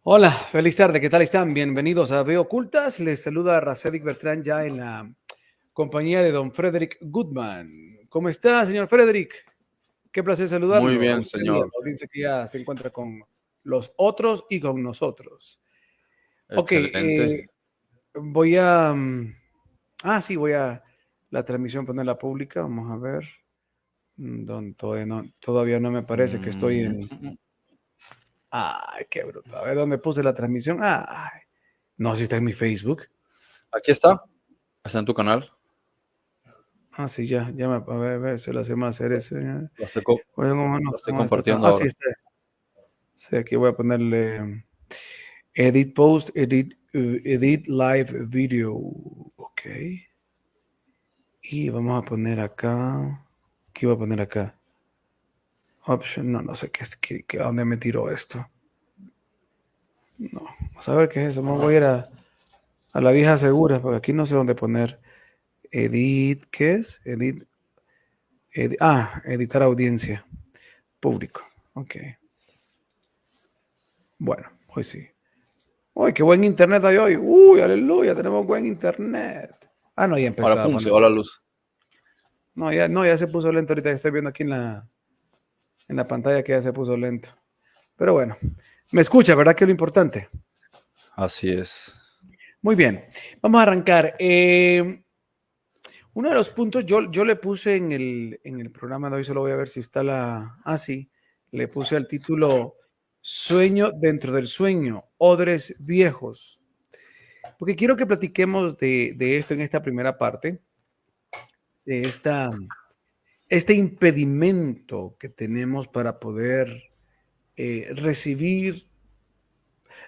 Hola, feliz tarde, ¿qué tal están? Bienvenidos a Veo Ocultas. Les saluda Racevic Bertrán ya en la compañía de don Frederick Goodman. ¿Cómo está, señor Frederick? Qué placer Muy saludarlo a bien, usted y a la señor. audiencia que ya se encuentra con los otros y con nosotros. Ok, Excelente. voy a... sí, voy a la transmisión ponerla pública. Vamos a ver. Todavía no me parece que estoy Mm, en... Ay, qué bruto. A ver dónde puse la transmisión. Ay, no, si está en mi Facebook. Aquí está. Está en tu canal. Sí, a ver, se lo hacemos hacer ese. Lo estoy, co- Bueno, ¿cómo no? lo estoy ¿Cómo está acá? compartiendo Sí, ahora. está. Sí, aquí voy a ponerle edit post, edit live video. Ok. Y vamos a poner acá. ¿Qué iba a poner acá? Option, no sé qué es, a dónde me tiró esto. No, vamos a ver qué es eso. Me voy a ir a la vieja segura, porque aquí no sé dónde poner. Edit, ¿qué es? Editar audiencia. Público. Ok. Bueno, hoy sí. Uy, qué buen internet hay hoy. Uy, aleluya, tenemos buen internet. No, ya Ahora, empezó a pum, se va ponerse. la luz. No, ya se puso lento ahorita. Estoy viendo aquí en la pantalla que ya se puso lento. Pero bueno, me escucha, ¿verdad? Que es lo importante. Así es. Muy bien, vamos a arrancar. Uno de los puntos, yo le puse en el programa de hoy, solo voy a ver si está sí, le puse al título Sueño dentro del sueño, odres viejos. Porque quiero que platiquemos de esto en esta primera parte, de este impedimento que tenemos para poder recibir,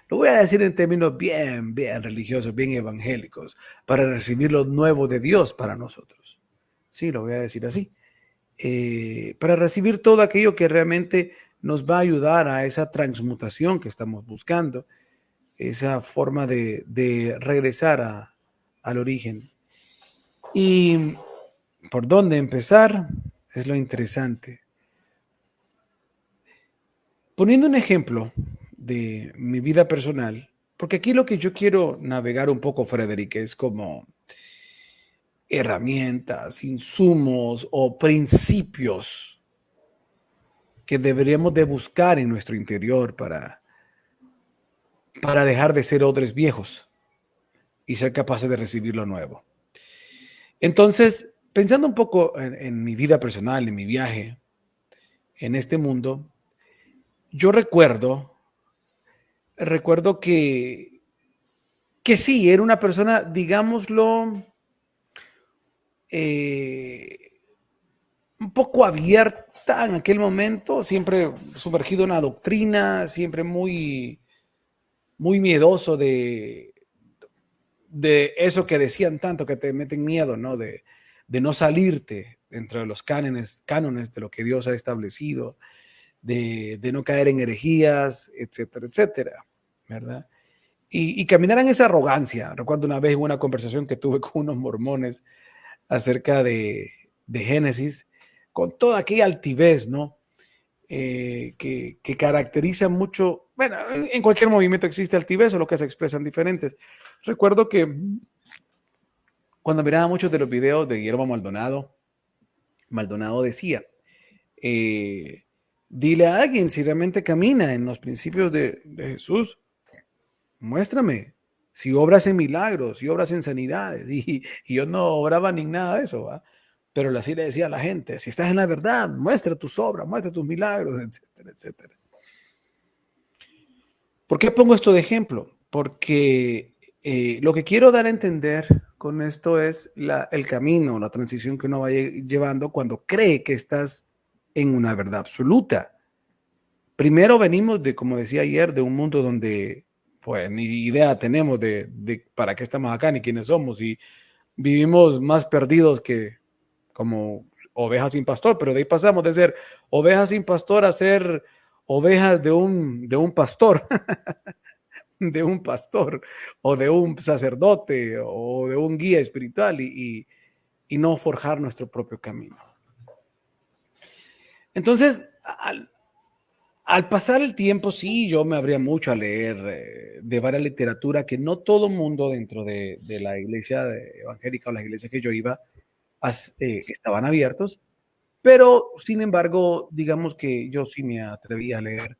lo voy a decir en términos bien religiosos, bien evangélicos, para recibir lo nuevo de Dios para nosotros. Sí, lo voy a decir así. Para recibir todo aquello que realmente nos va a ayudar a esa transmutación que estamos buscando, esa forma de regresar al origen. ¿Y por dónde empezar? Es lo interesante. Poniendo un ejemplo de mi vida personal, porque aquí lo que yo quiero navegar un poco, Frederick, es como herramientas, insumos o principios que deberíamos de buscar en nuestro interior para dejar de ser odres viejos y ser capaces de recibir lo nuevo. Entonces, pensando un poco en mi vida personal, en mi viaje, en este mundo, yo recuerdo que sí, era una persona, digámoslo, eh, un poco abierta en aquel momento, siempre sumergido en la doctrina, siempre muy miedoso de eso que decían tanto, que te meten miedo, ¿no? De no salirte dentro de los cánones de lo que Dios ha establecido, de no caer en herejías, etcétera, etcétera, ¿verdad? Y caminar en esa arrogancia. Recuerdo una vez en una conversación que tuve con unos mormones acerca de Génesis, con toda aquella altivez, ¿no? Que caracteriza mucho, bueno, en cualquier movimiento existe altivez o lo que se expresan diferentes. Recuerdo que cuando miraba muchos de los videos de Guillermo Maldonado decía, eh, dile a alguien si realmente camina en los principios de Jesús, muéstrame si obras en milagros, si obras en sanidades, y yo no obraba ni nada de eso, ¿va? Pero así le decía a la gente, si estás en la verdad, muestra tus obras, muestra tus milagros, etcétera, etcétera. ¿Por qué pongo esto de ejemplo? Porque lo que quiero dar a entender con esto es el camino, la transición que uno va llevando cuando cree que estás en una verdad absoluta. Primero venimos de, como decía ayer, de un mundo donde pues ni idea tenemos de para qué estamos acá ni quiénes somos y vivimos más perdidos que como ovejas sin pastor, pero de ahí pasamos de ser ovejas sin pastor a ser ovejas de un pastor. De un pastor o de un sacerdote o de un guía espiritual y no forjar nuestro propio camino. Entonces, Al pasar el tiempo, sí, yo me abría mucho a leer de varias literatura que no todo mundo dentro de la iglesia evangélica o las iglesias que yo iba estaban abiertos, pero sin embargo, digamos que yo sí me atreví a leer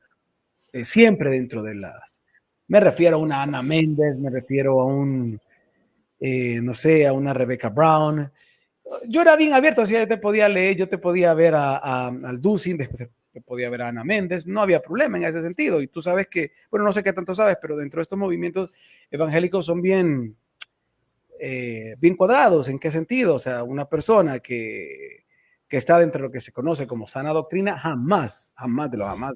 siempre dentro de las... Me refiero a una Ana Méndez, me refiero a no sé, a una Rebecca Brown. Yo era bien abierto, o sea, yo te podía leer, yo te podía ver al Dusin, después te podía ver a Ana Méndez, no había problema en ese sentido. Y tú sabes que, bueno, no sé qué tanto sabes, pero dentro de estos movimientos evangélicos son bien cuadrados. ¿En qué sentido? O sea, una persona que está dentro de lo que se conoce como sana doctrina, jamás de los jamás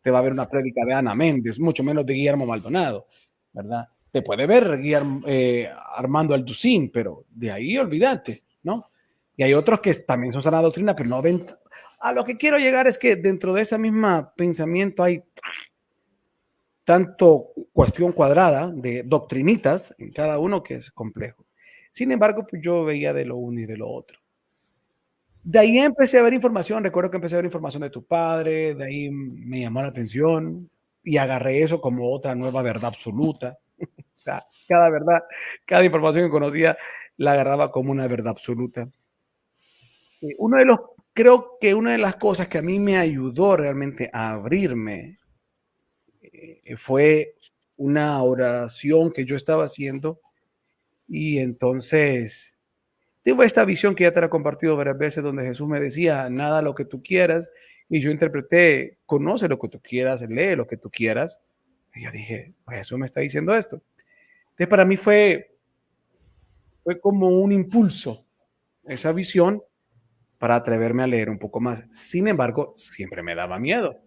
te va a ver una prédica de Ana Méndez, mucho menos de Guillermo Maldonado, ¿verdad? Te puede ver Armando Alducín, pero de ahí olvídate, ¿no? Y hay otros que también son sana doctrina, pero no ven. A lo que quiero llegar es que dentro de ese mismo pensamiento hay tanto cuestión cuadrada de doctrinitas en cada uno que es complejo. Sin embargo, pues yo veía de lo uno y de lo otro. De ahí empecé a ver información, recuerdo que empecé a ver información de tu padre, de ahí me llamó la atención y agarré eso como otra nueva verdad absoluta. O sea, cada verdad, cada información que conocía la agarraba como una verdad absoluta. Creo que una de las cosas que a mí me ayudó realmente a abrirme fue una oración que yo estaba haciendo y entonces tengo esta visión que ya te la he compartido varias veces donde Jesús me decía, nada lo que tú quieras, y yo interpreté, conoce lo que tú quieras, lee lo que tú quieras, y yo dije, pues Jesús me está diciendo esto. Entonces para mí fue como un impulso, esa visión, para atreverme a leer un poco más. Sin embargo, siempre me daba miedo,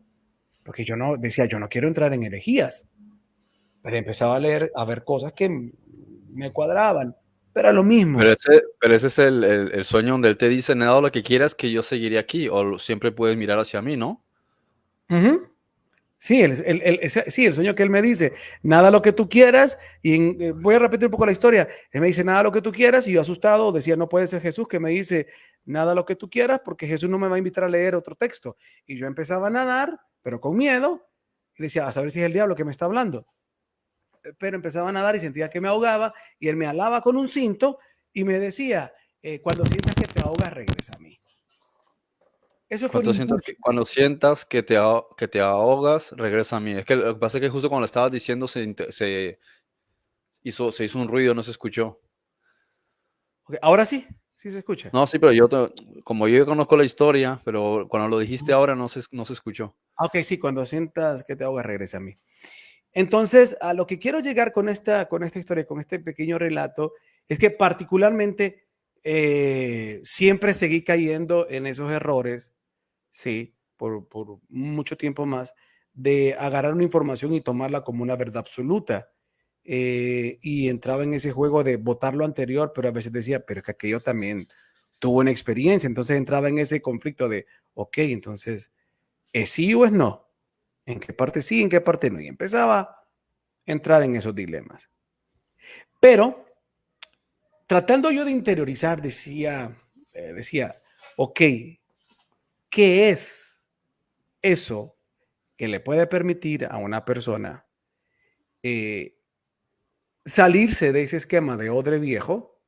porque yo no quiero entrar en herejías, pero empezaba a leer, a ver cosas que me cuadraban, pero era lo mismo. Pero ese es el sueño donde él te dice, nada lo que quieras que yo seguiré aquí, o siempre puedes mirar hacia mí, ¿no? Ujú. Sí, sí, el sueño que él me dice, nada lo que tú quieras, y voy a repetir un poco la historia, él me dice, nada lo que tú quieras, y yo asustado decía, no puede ser Jesús que me dice, nada lo que tú quieras, porque Jesús no me va a invitar a leer otro texto. Y yo empezaba a nadar, pero con miedo, y decía, a saber si es el diablo que me está hablando. Pero empezaba a nadar y sentía que me ahogaba, y él me alaba con un cinto, y me decía, cuando sientas que te ahogas, regresa a mí. Eso fue un impulso. Cuando sientas que te ahogas, regresa a mí. Es que lo que pasa es que justo cuando lo estabas diciendo se hizo un ruido, no se escuchó. Okay, ahora sí, sí se escucha. No, sí, pero como yo conozco la historia, pero cuando lo dijiste ahora no se escuchó. Ok, sí, cuando sientas que te ahogas, regresa a mí. Entonces, a lo que quiero llegar con esta historia, con este pequeño relato, es que particularmente siempre seguí cayendo en esos errores, sí, por mucho tiempo más, de agarrar una información y tomarla como una verdad absoluta. Y entraba en ese juego de votar lo anterior, pero a veces decía, pero es que aquello también tuvo una experiencia. Entonces entraba en ese conflicto de, ok, entonces, ¿es sí o es no? ¿En qué parte sí, en qué parte no? Y empezaba a entrar en esos dilemas. Pero tratando yo de interiorizar, decía, ok, ¿qué es eso que le puede permitir a una persona eh, salirse de ese esquema de odre viejo?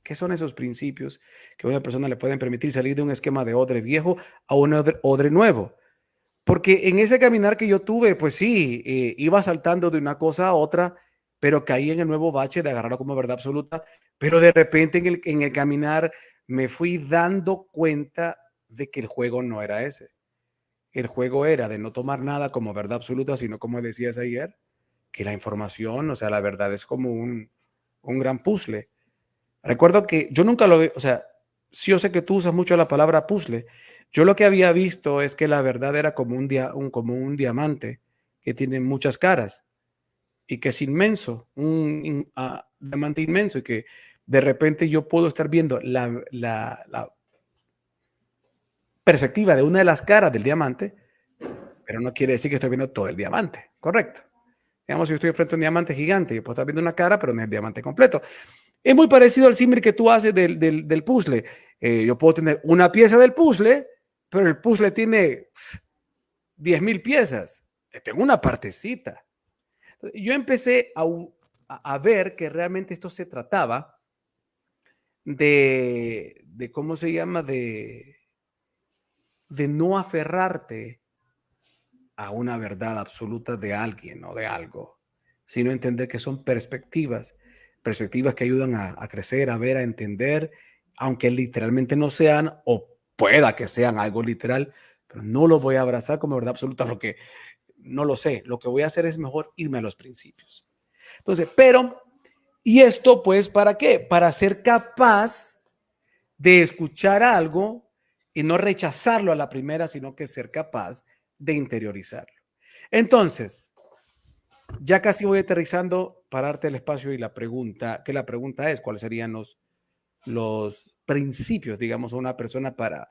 ¿Qué son esos principios que a una persona le pueden permitir salir de un esquema de odre viejo a un odre nuevo? Porque en ese caminar que yo tuve, pues sí, iba saltando de una cosa a otra, pero caí en el nuevo bache de agarrarlo como verdad absoluta, pero de repente en el caminar me fui dando cuenta de que el juego no era ese. El juego era de no tomar nada como verdad absoluta, sino como decías ayer, que la información, o sea, la verdad es como un gran puzzle. Recuerdo que yo nunca lo vi, o sea, sí yo sé que tú usas mucho la palabra puzzle. Yo lo que había visto es que la verdad era como como un diamante que tiene muchas caras y que es inmenso, un diamante inmenso y que de repente yo puedo estar viendo la perspectiva de una de las caras del diamante, pero no quiere decir que estoy viendo todo el diamante, ¿correcto? Digamos, si yo estoy frente a un diamante gigante, yo puedo estar viendo una cara, pero no es el diamante completo. Es muy parecido al símil que tú haces del puzzle. Yo puedo tener una pieza del puzzle, pero el puzzle tiene 10,000 piezas. Tengo una partecita. Yo empecé a ver que realmente esto se trataba de ¿cómo se llama? De no aferrarte a una verdad absoluta de alguien o de algo, sino entender que son perspectivas, perspectivas que ayudan a crecer, a ver, a entender, aunque literalmente no sean, o pueda que sean algo literal, pero no lo voy a abrazar como verdad absoluta, lo que no lo sé. Lo que voy a hacer es mejor irme a los principios. Entonces, pero, ¿y esto pues para qué? Para ser capaz de escuchar algo y no rechazarlo a la primera, sino que ser capaz de interiorizarlo. Entonces, ya casi voy aterrizando para darte el espacio y la pregunta, que la pregunta es, ¿cuáles serían los principios, digamos, a una persona para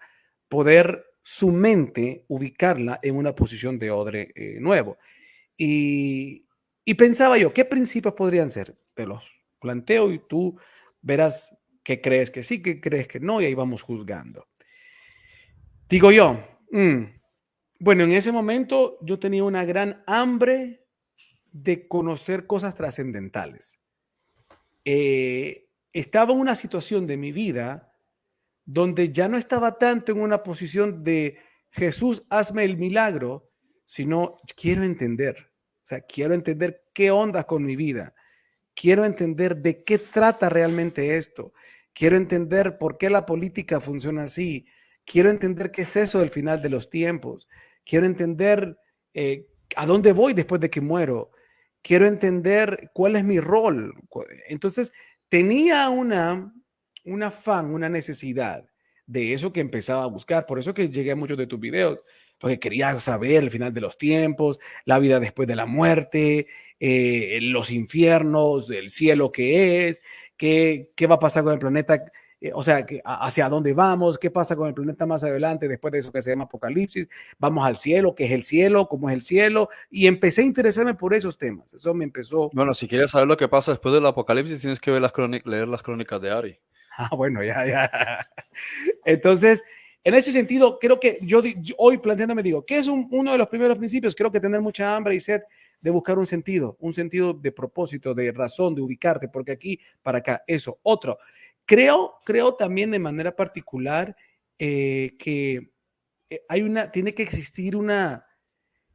poder su mente ubicarla en una posición de odre nuevo? Y, y pensaba yo, ¿qué principios podrían ser? Te los planteo y tú verás qué crees que sí, qué crees que no, y ahí vamos juzgando. Digo yo, bueno, en ese momento yo tenía una gran hambre de conocer cosas trascendentales. Estaba en una situación de mi vida donde ya no estaba tanto en una posición de Jesús, hazme el milagro, sino quiero entender. O sea, quiero entender qué onda con mi vida. Quiero entender de qué trata realmente esto. Quiero entender por qué la política funciona así. Quiero entender qué es eso del final de los tiempos. Quiero entender a dónde voy después de que muero. Quiero entender cuál es mi rol. Entonces, tenía un afán, una necesidad de eso que empezaba a buscar. Por eso que llegué a muchos de tus videos, porque quería saber el final de los tiempos, la vida después de la muerte, los infiernos, el cielo que es, qué va a pasar con el planeta, o sea, hacia dónde vamos, qué pasa con el planeta más adelante después de eso que se llama Apocalipsis, vamos al cielo, qué es el cielo, cómo es el cielo, y empecé a interesarme por esos temas. Eso me empezó. Bueno, si quieres saber lo que pasa después del apocalipsis, tienes que ver leer las crónicas de Ari. Bueno, ya. Entonces, en ese sentido, creo que yo hoy planteándome digo, ¿qué es uno de los primeros principios? Creo que tener mucha hambre y sed de buscar un sentido de propósito, de razón, de ubicarte, porque aquí, para acá, eso. Otro, creo también de manera particular que tiene que existir una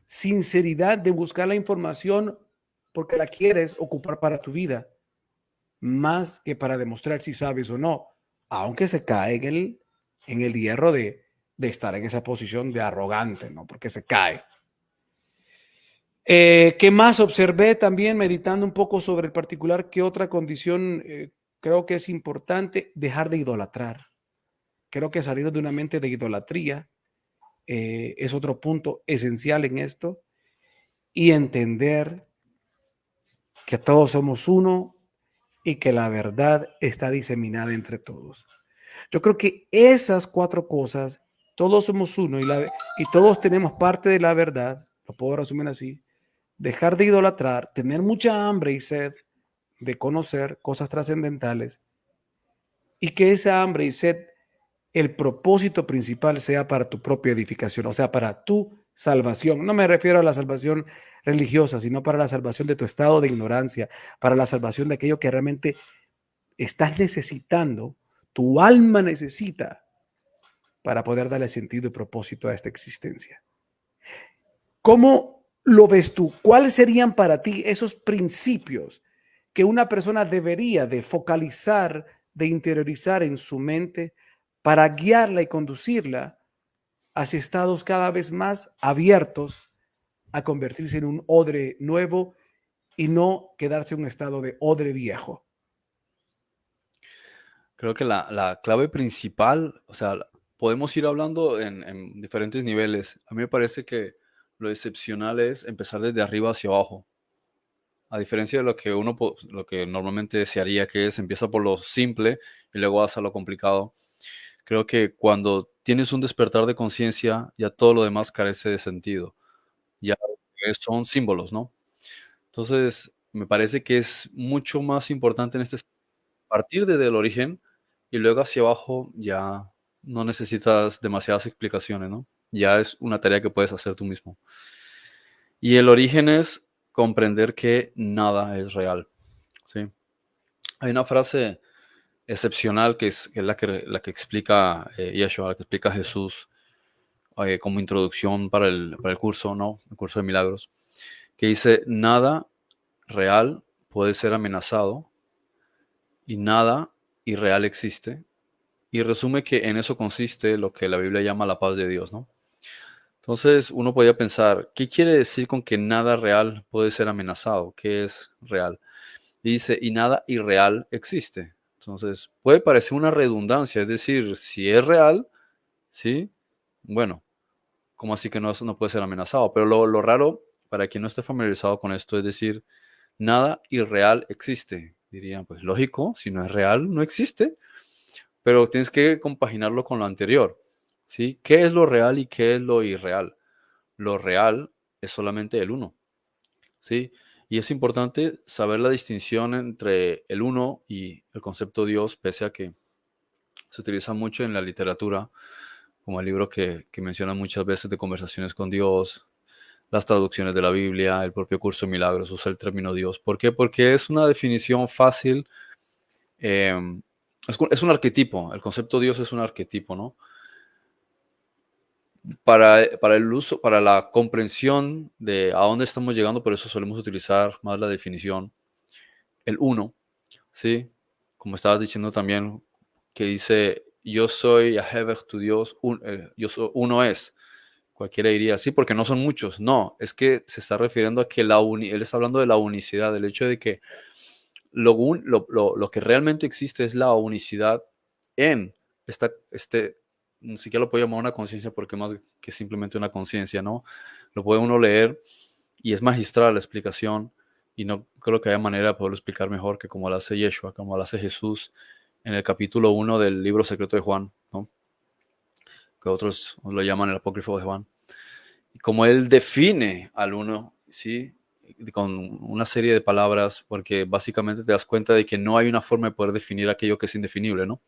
sinceridad de buscar la información porque la quieres ocupar para tu vida más que para demostrar si sabes o no, aunque se cae en el hierro de estar en esa posición de arrogante, ¿no? Porque se cae. ¿Qué más observé también meditando un poco sobre el particular? ¿Qué otra condición creo que es importante? Dejar de idolatrar. Creo que salir de una mente de idolatría es otro punto esencial en esto y entender que todos somos uno y que la verdad está diseminada entre todos. Yo creo que esas cuatro cosas, todos somos uno y todos tenemos parte de la verdad, lo puedo resumir así, dejar de idolatrar, tener mucha hambre y sed de conocer cosas trascendentales y que esa hambre y sed, el propósito principal sea para tu propia edificación, o sea, para tu salvación. No me refiero a la salvación religiosa, sino para la salvación de tu estado de ignorancia, para la salvación de aquello que realmente estás necesitando, tu alma necesita para poder darle sentido y propósito a esta existencia. ¿Cómo lo ves tú? ¿Cuáles serían para ti esos principios que una persona debería de focalizar, de interiorizar en su mente para guiarla y conducirla hacia estados cada vez más abiertos a convertirse en un odre nuevo y no quedarse en un estado de odre viejo? Creo que la clave principal, o sea, podemos ir hablando en diferentes niveles. A mí me parece que lo excepcional es empezar desde arriba hacia abajo. A diferencia de lo que normalmente se haría, que es empieza por lo simple y luego vas a lo complicado. Creo que cuando tienes un despertar de conciencia, ya todo lo demás carece de sentido. Ya son símbolos, ¿no? Entonces, me parece que es mucho más importante en partir desde el origen y luego hacia abajo ya no necesitas demasiadas explicaciones, ¿no? Ya es una tarea que puedes hacer tú mismo. Y el origen es comprender que nada es real, ¿sí? Hay una frase excepcional que es la que explica Yeshua, la que explica Jesús como introducción para el curso, ¿no? El curso de milagros, que dice, nada real puede ser amenazado y nada irreal existe. Y resume que en eso consiste lo que la Biblia llama la paz de Dios, ¿no? Entonces uno podría pensar, ¿qué quiere decir con que nada real puede ser amenazado? ¿Qué es real? Y dice, y nada irreal existe. Entonces puede parecer una redundancia, es decir, si es real, ¿sí? Bueno, ¿cómo así que no puede ser amenazado? Pero lo raro, para quien no esté familiarizado con esto, es decir, nada irreal existe. Dirían, pues lógico, si no es real, no existe. Pero tienes que compaginarlo con lo anterior, ¿sí? ¿Qué es lo real y qué es lo irreal? Lo real es solamente el uno, ¿sí? Y es importante saber la distinción entre el uno y el concepto Dios, pese a que se utiliza mucho en la literatura, como el libro que menciona muchas veces de conversaciones con Dios, las traducciones de la Biblia, el propio curso de milagros usa el término Dios. ¿Por qué? Porque es una definición fácil, eh, es un arquetipo, el concepto Dios es un arquetipo, ¿no? Para el uso, para la comprensión de a dónde estamos llegando, por eso solemos utilizar más la definición, el uno, ¿sí? Como estabas diciendo también, que dice, yo soy Yahweh tu Dios, uno es. Cualquiera diría, sí, porque no son muchos. No, es que se está refiriendo a que él está hablando de la unicidad, del hecho de que lo que realmente existe es la unicidad en ni siquiera lo puedo llamar una conciencia porque más que simplemente una conciencia, ¿no? Lo puede uno leer y es magistral la explicación y no creo que haya manera de poderlo explicar mejor que como lo hace Yeshua, como lo hace Jesús en el capítulo 1 del libro secreto de Juan, ¿no? Que otros lo llaman el apócrifo de Juan. Y como él define al uno, ¿sí? Con una serie de palabras, porque básicamente te das cuenta de que no hay una forma de poder definir aquello que es indefinible, ¿no?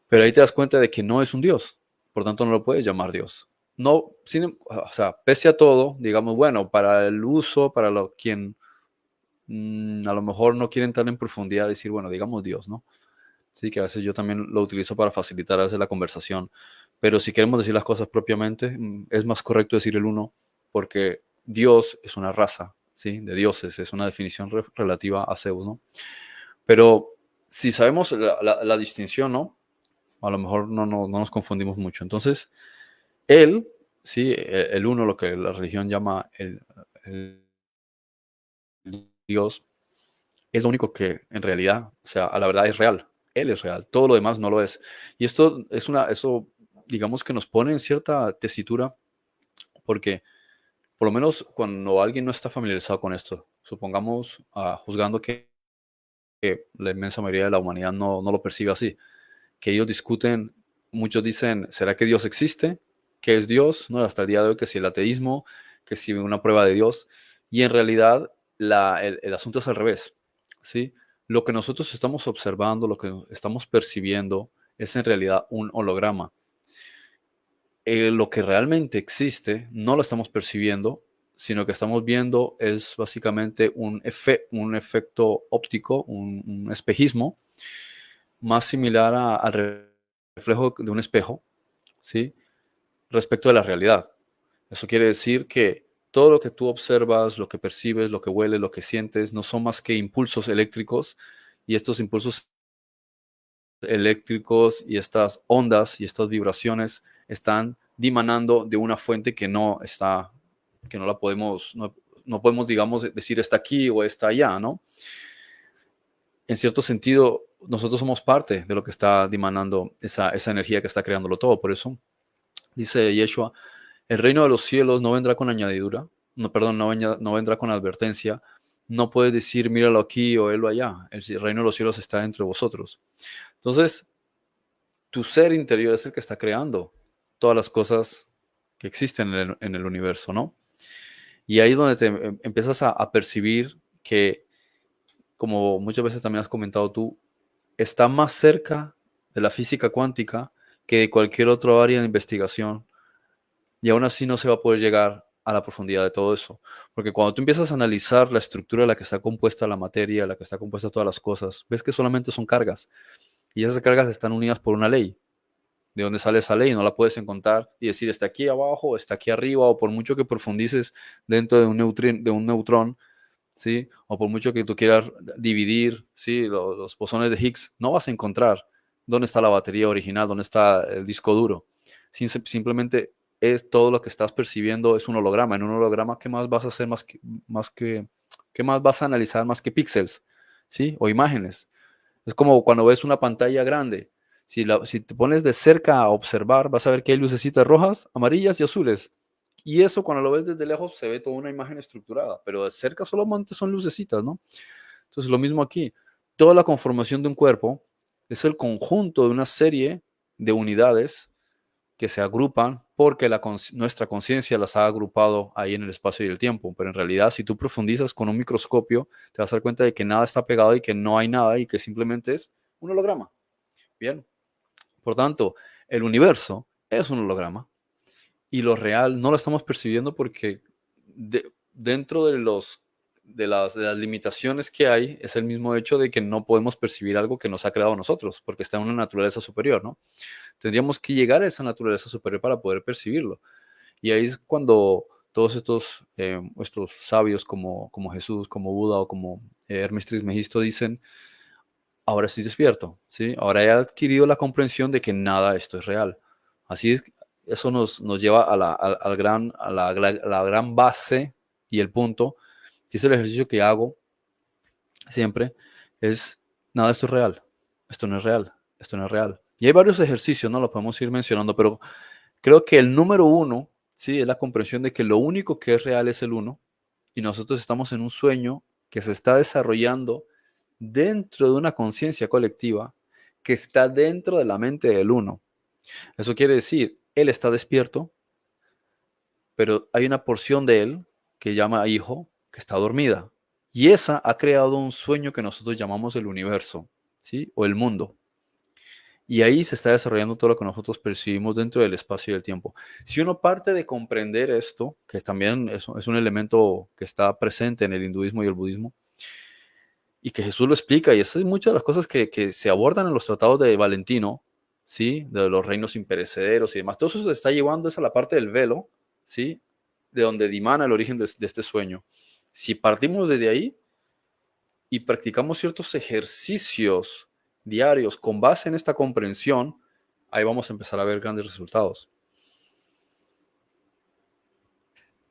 Pero ahí te das cuenta de que no es un Dios, por tanto no lo puedes llamar Dios. No, o sea, pese a todo, digamos, bueno, para el uso, para quien a lo mejor no quiere entrar en profundidad, decir, bueno, digamos Dios, ¿no? Sí, que a veces yo también lo utilizo para facilitar a veces la conversación. Pero si queremos decir las cosas propiamente, es más correcto decir el uno, porque Dios es una raza, ¿sí? De dioses, es una definición relativa a Zeus, ¿no? Pero si sabemos la distinción, ¿no? A lo mejor no nos confundimos mucho. Entonces, él, sí, el uno, lo que la religión llama el Dios, es lo único que en realidad, o sea, a la verdad es real. Él es real, todo lo demás no lo es. Y esto eso digamos que nos pone en cierta tesitura, porque por lo menos cuando alguien no está familiarizado con esto, supongamos, juzgando que la inmensa mayoría de la humanidad no lo percibe así, que ellos discuten, muchos dicen, ¿será que Dios existe? ¿Qué es Dios? ¿No? Hasta el día de hoy, que si el ateísmo, que si una prueba de Dios. Y en realidad el asunto es al revés, ¿sí? Lo que nosotros estamos observando, lo que estamos percibiendo, es en realidad un holograma. Lo que realmente existe no lo estamos percibiendo, sino que estamos viendo es básicamente un efecto óptico, un espejismo, más similar al reflejo de un espejo, ¿sí? Respecto de la realidad. Eso quiere decir que todo lo que tú observas, lo que percibes, lo que hueles, lo que sientes, no son más que impulsos eléctricos, y estos impulsos eléctricos y estas ondas y estas vibraciones están dimanando de una fuente que que no la podemos, no podemos, digamos, decir está aquí o está allá, ¿no? En cierto sentido, nosotros somos parte de lo que está dimanando esa energía que está creándolo todo. Por eso dice Yeshua, el reino de los cielos no vendrá con añadidura, no, perdón, no vendrá con advertencia. No puedes decir, míralo aquí o élo allá. El reino de los cielos está entre vosotros. Entonces, tu ser interior es el que está creando todas las cosas que existen en el universo, ¿no? Y ahí es donde te empiezas a percibir que, como muchas veces también has comentado tú, está más cerca de la física cuántica que de cualquier otro área de investigación Y aún así no se va a poder llegar a la profundidad de todo eso. Porque cuando tú empiezas a analizar la estructura de la que está compuesta la materia, la que está compuesta todas las cosas, ves que solamente son cargas. Y esas cargas están unidas por una ley. De dónde sale esa ley, no la puedes encontrar y decir está aquí abajo, está aquí arriba, o por mucho que profundices dentro de un neutrón, ¿sí? O por mucho que tú quieras dividir, ¿sí? Los bosones de Higgs, no vas a encontrar dónde está la batería original, dónde está el disco duro. Simplemente es todo lo que estás percibiendo es un holograma. En un holograma, ¿qué más vas a hacer qué más vas a analizar más que píxeles, ¿sí? O imágenes. Es como cuando ves una pantalla grande. Si te pones de cerca a observar, vas a ver que hay lucecitas rojas, amarillas y azules. Y eso cuando lo ves desde lejos se ve toda una imagen estructurada, pero de cerca solamente son lucecitas, ¿no? Entonces lo mismo aquí. Toda la conformación de un cuerpo es el conjunto de una serie de unidades que se agrupan porque nuestra conciencia las ha agrupado ahí en el espacio y el tiempo. Pero en realidad, si tú profundizas con un microscopio, te vas a dar cuenta de que nada está pegado y que no hay nada y que simplemente es un holograma. Bien. Por tanto, el universo es un holograma y lo real no lo estamos percibiendo porque dentro de las limitaciones que hay es el mismo hecho de que no podemos percibir algo que nos ha creado nosotros porque está en una naturaleza superior, ¿no? Tendríamos que llegar a esa naturaleza superior para poder percibirlo. Y ahí es cuando todos estos sabios como Jesús, como Buda o como Hermes Trismegisto dicen, ahora estoy despierto, ¿sí? Ahora he adquirido la comprensión de que nada de esto es real. Así es, eso nos lleva a la gran base y el punto, que es el ejercicio que hago siempre, es nada de esto es real, esto no es real, esto no es real. Y hay varios ejercicios, ¿no? Lo podemos ir mencionando, pero creo que el número uno, sí, es la comprensión de que lo único que es real es el uno y nosotros estamos en un sueño que se está desarrollando dentro de una conciencia colectiva que está dentro de la mente del uno. Eso quiere decir, él está despierto, pero hay una porción de él que llama hijo que está dormida. Y esa ha creado un sueño que nosotros llamamos el universo, ¿sí? O el mundo. Y ahí se está desarrollando todo lo que nosotros percibimos dentro del espacio y del tiempo. Si uno parte de comprender esto, que también es un elemento que está presente en el hinduismo y el budismo, y que Jesús lo explica, y eso es muchas de las cosas que se abordan en los tratados de Valentino, ¿sí? De los reinos imperecederos y demás. Todo eso se está llevando a la parte del velo, ¿sí? De donde dimana el origen de este sueño. Si partimos desde ahí y practicamos ciertos ejercicios diarios con base en esta comprensión, ahí vamos a empezar a ver grandes resultados.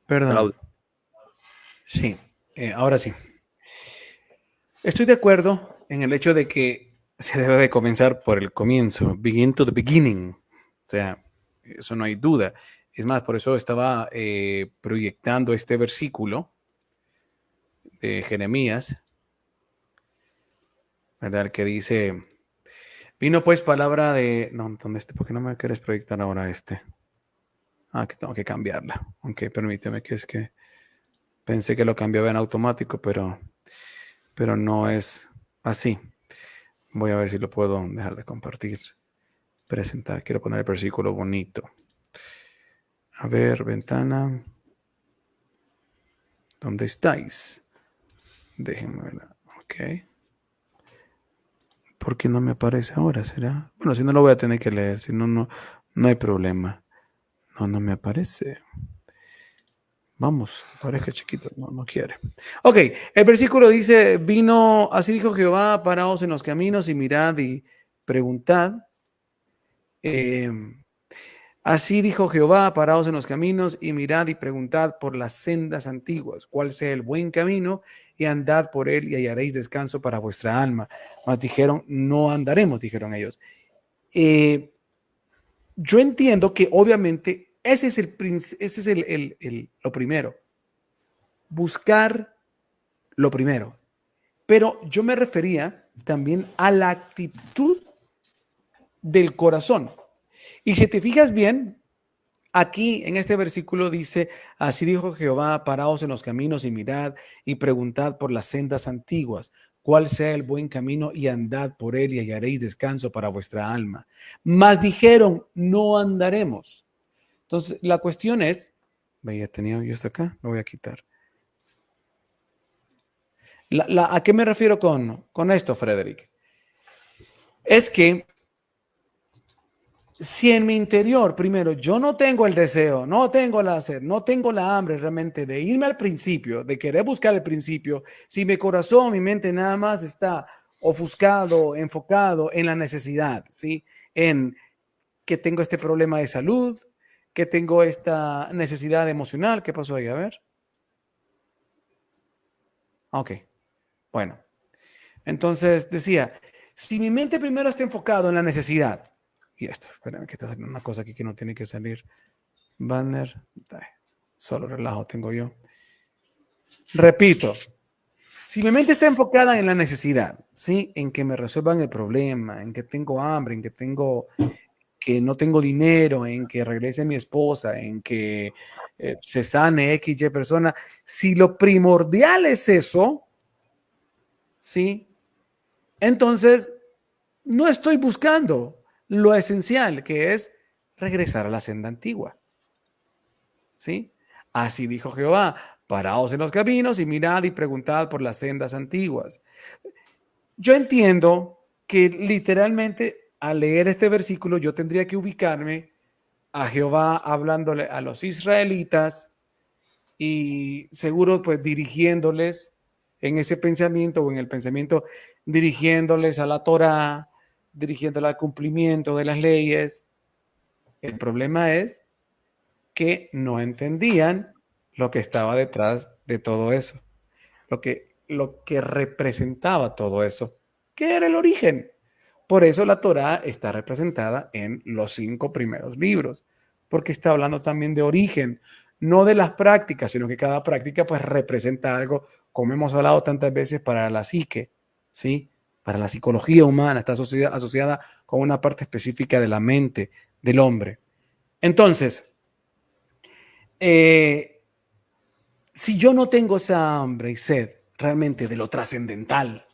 Perdón. Claudio. Sí, ahora sí. Estoy de acuerdo en el hecho de que se debe de comenzar por el comienzo, begin to the beginning. O sea, eso no hay duda. Es más, por eso estaba proyectando este versículo de Jeremías, ¿verdad? Que dice, vino pues palabra de... No, ¿dónde está? ¿Por qué no me quieres proyectar ahora este? Ah, que tengo que cambiarla. Ok, permíteme, que es que pensé que lo cambiaba en automático, pero no es así. Voy a ver si lo puedo dejar de compartir. Presentar, quiero poner el versículo bonito. A ver, ventana. ¿Dónde estáis? Déjenme verla. Ok. ¿Por qué no me aparece ahora? ¿Será? Bueno, si no lo voy a tener que leer, si no, no hay problema. No me aparece. Vamos, parezca chiquito, no quiere. Ok, el versículo dice, vino, así dijo Jehová, paraos en los caminos y mirad y preguntad. Así dijo Jehová, paraos en los caminos y mirad y preguntad por las sendas antiguas, cuál sea el buen camino, y andad por él y hallaréis descanso para vuestra alma. Mas dijeron, no andaremos, dijeron ellos. Yo entiendo que obviamente ese es lo primero. Buscar lo primero. Pero yo me refería también a la actitud del corazón. Y si te fijas bien, aquí en este versículo dice, así dijo Jehová, paraos en los caminos y mirad y preguntad por las sendas antiguas, cuál sea el buen camino y andad por él y hallaréis descanso para vuestra alma. Mas dijeron, no andaremos. Entonces, la cuestión es, veía, tenía yo esto acá, lo voy a quitar. ¿A qué me refiero con esto, Frederick? Es que si en mi interior, primero, yo no tengo el deseo, no tengo la sed, no tengo la hambre realmente de irme al principio, de querer buscar el principio, si mi corazón, mi mente nada más está ofuscado, enfocado en la necesidad, ¿sí? En que tengo este problema de salud, que tengo esta necesidad emocional. ¿Qué pasó ahí? A ver. Ok, bueno. Entonces decía, si mi mente primero está enfocado en la necesidad, y esto, espérame que está saliendo una cosa aquí que no tiene que salir. Banner, solo relajo tengo yo. Repito, si mi mente está enfocada en la necesidad, ¿sí? En que me resuelvan el problema, en que tengo hambre, en que no tengo dinero, en que regrese mi esposa, en que se sane X, Y persona, si lo primordial es eso, ¿sí? Entonces, no estoy buscando lo esencial, que es regresar a la senda antigua. ¿Sí? Así dijo Jehová, paraos en los caminos y mirad y preguntad por las sendas antiguas. Yo entiendo que literalmente al leer este versículo yo tendría que ubicarme a Jehová hablándole a los israelitas y seguro pues dirigiéndoles en ese pensamiento o en el pensamiento, dirigiéndoles a la Torá, dirigiéndoles al cumplimiento de las leyes. El problema es que no entendían lo que estaba detrás de todo eso, lo que representaba todo eso, que era el origen. Por eso la Torá está representada en los 5 primeros libros, porque está hablando también de origen, no de las prácticas, sino que cada práctica pues representa algo, como hemos hablado tantas veces para la psique, ¿sí? Para la psicología humana, está asociada con una parte específica de la mente del hombre. Entonces, eh, si yo no tengo esa hambre y sed realmente de lo trascendental,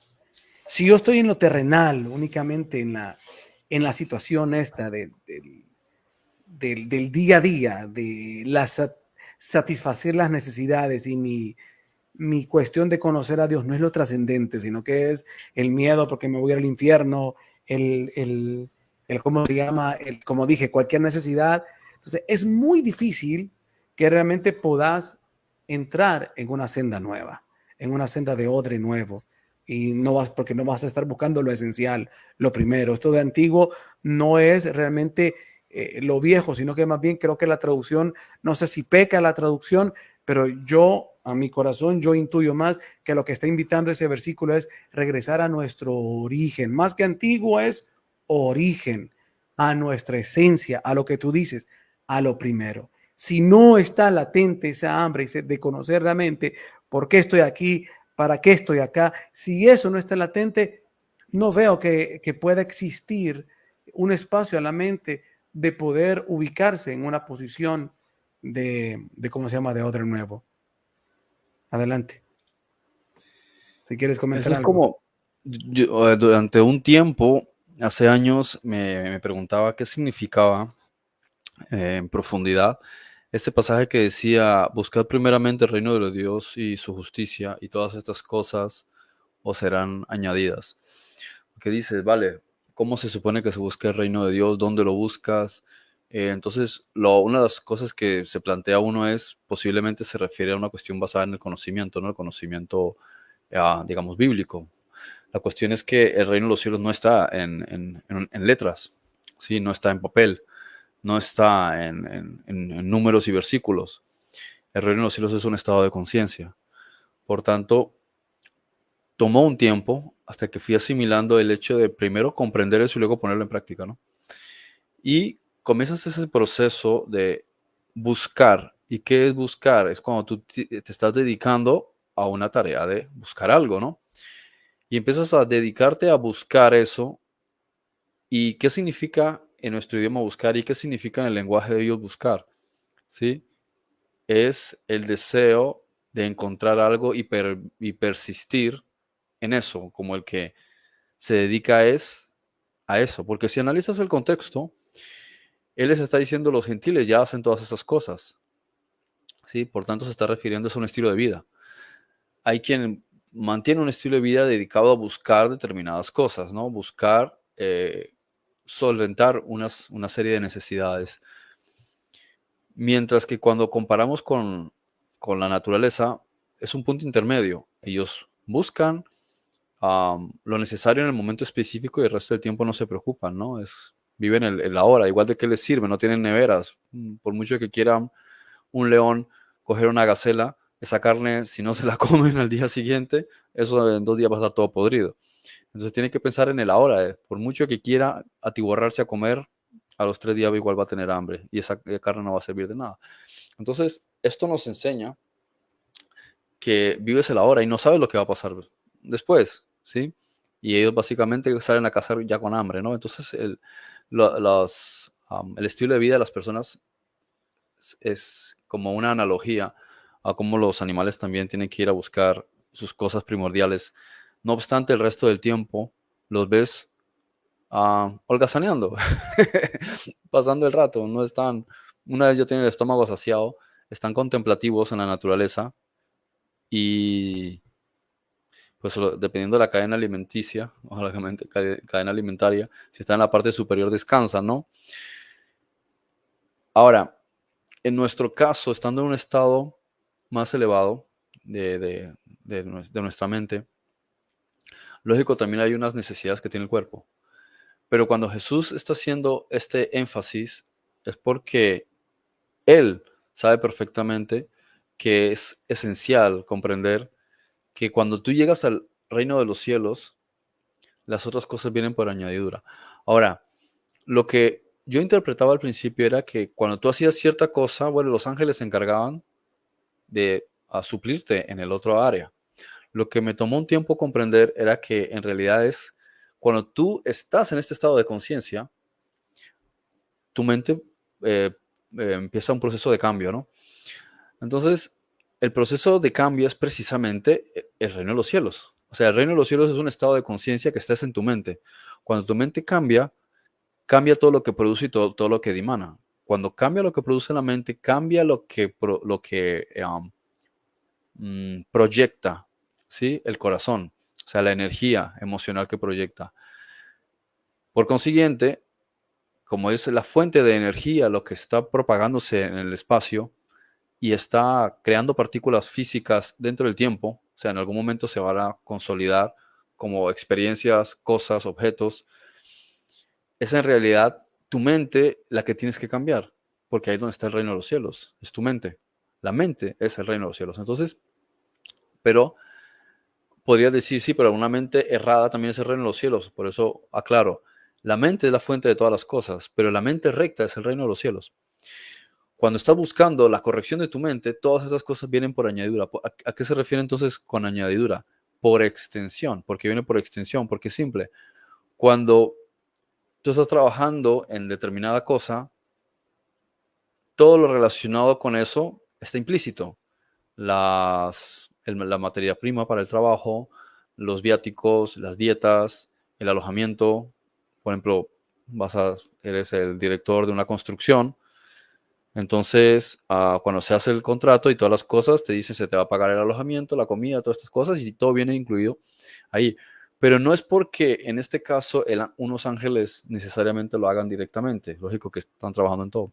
si yo estoy en lo terrenal, únicamente en la situación esta del día a día, de satisfacer las necesidades y mi cuestión de conocer a Dios no es lo trascendente, sino que es el miedo porque me voy al infierno, ¿cómo se llama? Como dije, cualquier necesidad. Entonces, es muy difícil que realmente puedas entrar en una senda nueva, en una senda de odre nuevo. Y no vas, porque no vas a estar buscando lo esencial, lo primero. Esto de antiguo no es realmente lo viejo, sino que más bien creo que la traducción, no sé si peca la traducción, pero yo, a mi corazón, yo intuyo más que lo que está invitando ese versículo es regresar a nuestro origen. Más que antiguo es origen, a nuestra esencia, a lo que tú dices, a lo primero. Si no está latente esa hambre de conocer realmente por qué estoy aquí, para qué estoy acá, si eso no está latente, no veo que pueda existir un espacio a la mente de poder ubicarse en una posición ¿cómo se llama?, de odre nuevo. Adelante. Si quieres comentar Eso es algo. como, durante un tiempo, hace años, me preguntaba qué significaba en profundidad este pasaje que decía, buscad primeramente el reino de Dios y su justicia, y todas estas cosas os serán añadidas. Que dices, vale, ¿cómo se supone que se busca el reino de Dios? ¿Dónde lo buscas? Entonces, una de las cosas que se plantea uno es, posiblemente se refiere a una cuestión basada en el conocimiento, ¿no? El conocimiento, digamos, bíblico. La cuestión es que el reino de los cielos no está en letras, ¿sí? No está en papel, no está en números y versículos. El reino de los cielos es un estado de conciencia. Por tanto, tomó un tiempo hasta que fui asimilando el hecho de primero comprender eso y luego ponerlo en práctica, ¿no? Y comienzas ese proceso de buscar. ¿Y qué es buscar? Es cuando tú te estás dedicando a una tarea de buscar algo, ¿no? Y empiezas a dedicarte a buscar eso. ¿Y qué significa en nuestro idioma buscar y qué significa en el lenguaje de ellos buscar? ¿Sí? Es el deseo de encontrar algo y persistir en eso, como el que se dedica a eso. Porque si analizas el contexto, Él les está diciendo, los gentiles ya hacen todas esas cosas, ¿sí? Por tanto, se está refiriendo a un estilo de vida. Hay quien mantiene un estilo de vida dedicado a buscar determinadas cosas, ¿no? Buscar solventar una serie de necesidades. Mientras que cuando comparamos con la naturaleza, es un punto intermedio. Ellos buscan lo necesario en el momento específico y el resto del tiempo no se preocupan, ¿no? Viven el ahora, igual de qué les sirve, no tienen neveras. Por mucho que quieran un león coger una gacela, esa carne, si no se la comen al día siguiente, eso en 2 días va a estar todo podrido. Entonces tiene que pensar en el ahora. Por mucho que quiera atiborrarse a comer, a los 3 días igual va a tener hambre y esa carne no va a servir de nada. Entonces, esto nos enseña que vives el ahora y no sabes lo que va a pasar después, ¿sí? Y ellos básicamente salen a cazar ya con hambre, ¿no? Entonces, el estilo de vida de las personas es como una analogía a cómo los animales también tienen que ir a buscar sus cosas primordiales. No obstante, el resto del tiempo los ves holgazaneando, pasando el rato. No están, una vez ya tienen el estómago saciado, están contemplativos en la naturaleza y pues dependiendo de la cadena alimenticia o la cadena alimentaria, si está en la parte superior descansan, ¿no? Ahora, en nuestro caso, estando en un estado más elevado de nuestra mente, lógico, también hay unas necesidades que tiene el cuerpo. Pero cuando Jesús está haciendo este énfasis, es porque Él sabe perfectamente que es esencial comprender que cuando tú llegas al reino de los cielos, las otras cosas vienen por añadidura. Ahora, lo que yo interpretaba al principio era que cuando tú hacías cierta cosa, bueno, los ángeles se encargaban de suplirte en el otro área. Lo que me tomó un tiempo comprender era que en realidad es cuando tú estás en este estado de conciencia, tu mente eh, empieza un proceso de cambio, ¿no? Entonces, el proceso de cambio es precisamente el reino de los cielos. O sea, el reino de los cielos es un estado de conciencia que estás en tu mente. Cuando tu mente cambia, cambia todo lo que produce y todo lo que dimana. Cuando cambia lo que produce la mente, cambia lo que proyecta, ¿sí? El corazón, o sea, la energía emocional que proyecta. Por consiguiente, como es la fuente de energía lo que está propagándose en el espacio y está creando partículas físicas dentro del tiempo, o sea, en algún momento se van a consolidar como experiencias, cosas, objetos, es en realidad tu mente la que tienes que cambiar, porque ahí es donde está el reino de los cielos, es tu mente. La mente es el reino de los cielos. Entonces, pero podrías decir, sí, pero una mente errada también es el reino de los cielos. Por eso aclaro, la mente es la fuente de todas las cosas, pero la mente recta es el reino de los cielos. Cuando estás buscando la corrección de tu mente, todas esas cosas vienen por añadidura. ¿A qué se refiere entonces con añadidura? Por extensión. ¿Por qué viene por extensión? Porque es simple. Cuando tú estás trabajando en determinada cosa, todo lo relacionado con eso está implícito. La materia prima para el trabajo, los viáticos, las dietas, el alojamiento. Por ejemplo, eres el director de una construcción. Entonces, cuando se hace el contrato y todas las cosas, te dicen se te va a pagar el alojamiento, la comida, todas estas cosas y todo viene incluido ahí. Pero no es porque en este caso unos ángeles necesariamente lo hagan directamente, lógico que están trabajando en todo,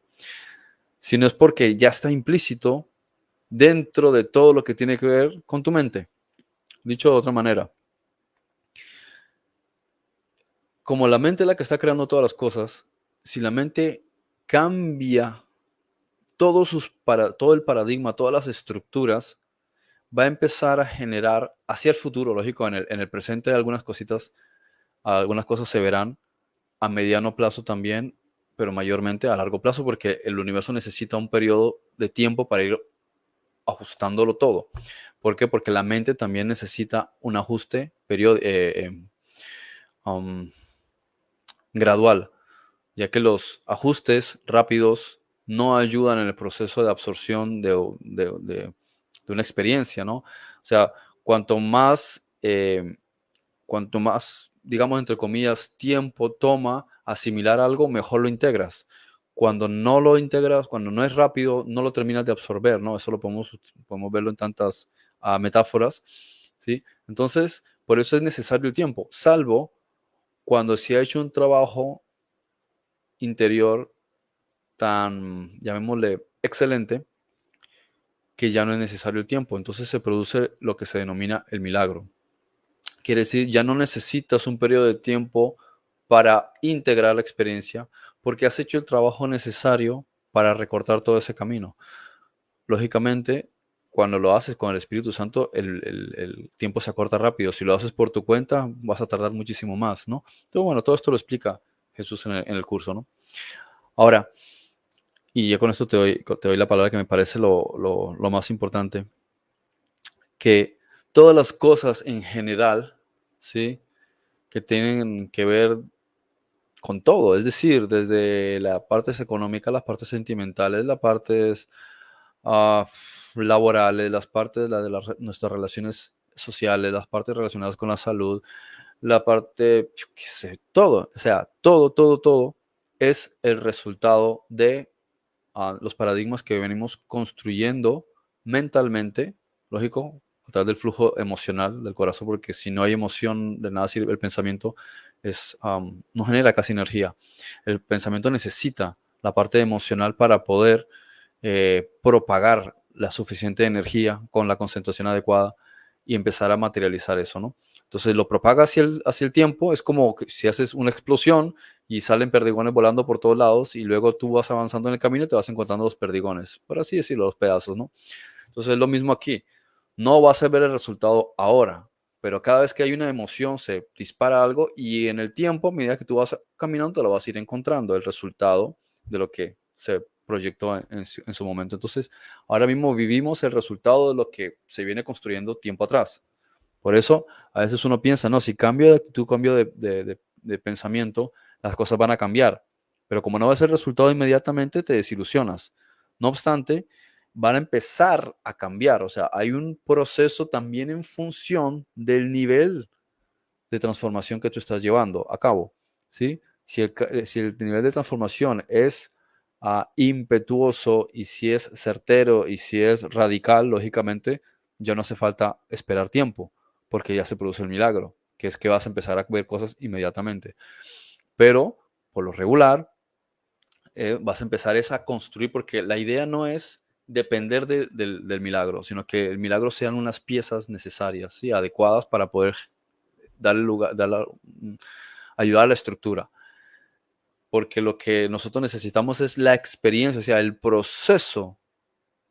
sino es porque ya está implícito dentro de todo lo que tiene que ver con tu mente. Dicho de otra manera, como la mente es la que está creando todas las cosas, si la mente cambia todo el paradigma, todas las estructuras, va a empezar a generar hacia el futuro, lógico, en el presente algunas cosas se verán a mediano plazo también, pero mayormente a largo plazo, porque el universo necesita un periodo de tiempo para ir ajustándolo todo. ¿Por qué? Porque la mente también necesita un ajuste um, gradual, ya que los ajustes rápidos no ayudan en el proceso de absorción de una experiencia, ¿no? O sea, cuanto más, digamos, entre comillas, tiempo toma asimilar algo, mejor lo integras. cuando no lo integras, cuando no es rápido, no lo terminas de absorber, ¿no? Eso lo podemos verlo en tantas metáforas, ¿sí? Entonces, por eso es necesario el tiempo, salvo cuando se ha hecho un trabajo interior tan, llamémosle, excelente, que ya no es necesario el tiempo. Entonces se produce lo que se denomina el milagro. Quiere decir, ya no necesitas un periodo de tiempo para integrar la experiencia, porque has hecho el trabajo necesario para recortar todo ese camino. Lógicamente, cuando lo haces con el Espíritu Santo, el tiempo se acorta rápido. Si lo haces por tu cuenta, vas a tardar muchísimo más, ¿no? Entonces, bueno, todo esto lo explica Jesús en el curso, ¿no? Ahora, y ya con esto te doy la palabra que me parece lo más importante, que todas las cosas en general, ¿sí? Que tienen que ver con todo, es decir, desde las partes económicas, las partes sentimentales, las partes ah, laborales, las partes nuestras relaciones sociales, las partes relacionadas con la salud, la parte, yo qué sé, todo, o sea, todo es el resultado de los paradigmas que venimos construyendo mentalmente, lógico, a través del flujo emocional del corazón, porque si no hay emoción, de nada sirve el pensamiento, no genera casi energía. El pensamiento necesita la parte emocional para poder propagar la suficiente energía con la concentración adecuada y empezar a materializar eso, ¿no? Entonces lo propaga hacia el tiempo, es como que si haces una explosión y salen perdigones volando por todos lados y luego tú vas avanzando en el camino y te vas encontrando los perdigones, por así decirlo, los pedazos, ¿no? Entonces es lo mismo aquí. No vas a ver el resultado ahora, pero cada vez que hay una emoción se dispara algo y en el tiempo, a medida que tú vas caminando, te lo vas a ir encontrando, el resultado de lo que se proyectó en su momento. Entonces, ahora mismo vivimos el resultado de lo que se viene construyendo tiempo atrás. Por eso, a veces uno piensa, no, si cambio de actitud, cambio de pensamiento, las cosas van a cambiar. Pero como no ves el resultado inmediatamente, te desilusionas. No obstante, van a empezar a cambiar. O sea, hay un proceso también en función del nivel de transformación que tú estás llevando a cabo. ¿Sí? Si el nivel de transformación es impetuoso y si es certero y si es radical, lógicamente ya no hace falta esperar tiempo porque ya se produce el milagro, que es que vas a empezar a ver cosas inmediatamente. Pero, por lo regular, vas a empezar a construir, porque la idea no es depender del milagro, sino que el milagro sean unas piezas necesarias, ¿sí? Adecuadas para poder darle lugar, ayudar a la estructura. Porque lo que nosotros necesitamos es la experiencia, o sea, el proceso.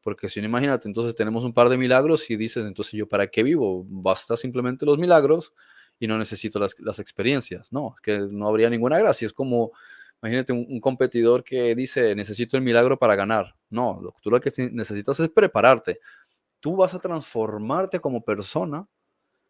Porque si no, imagínate, entonces tenemos un par de milagros y dices, entonces yo para qué vivo, basta simplemente los milagros y no necesito las experiencias. No, es que no habría ninguna gracia. Es como, imagínate un competidor que dice, necesito el milagro para ganar. No, tú lo que necesitas es prepararte. Tú vas a transformarte como persona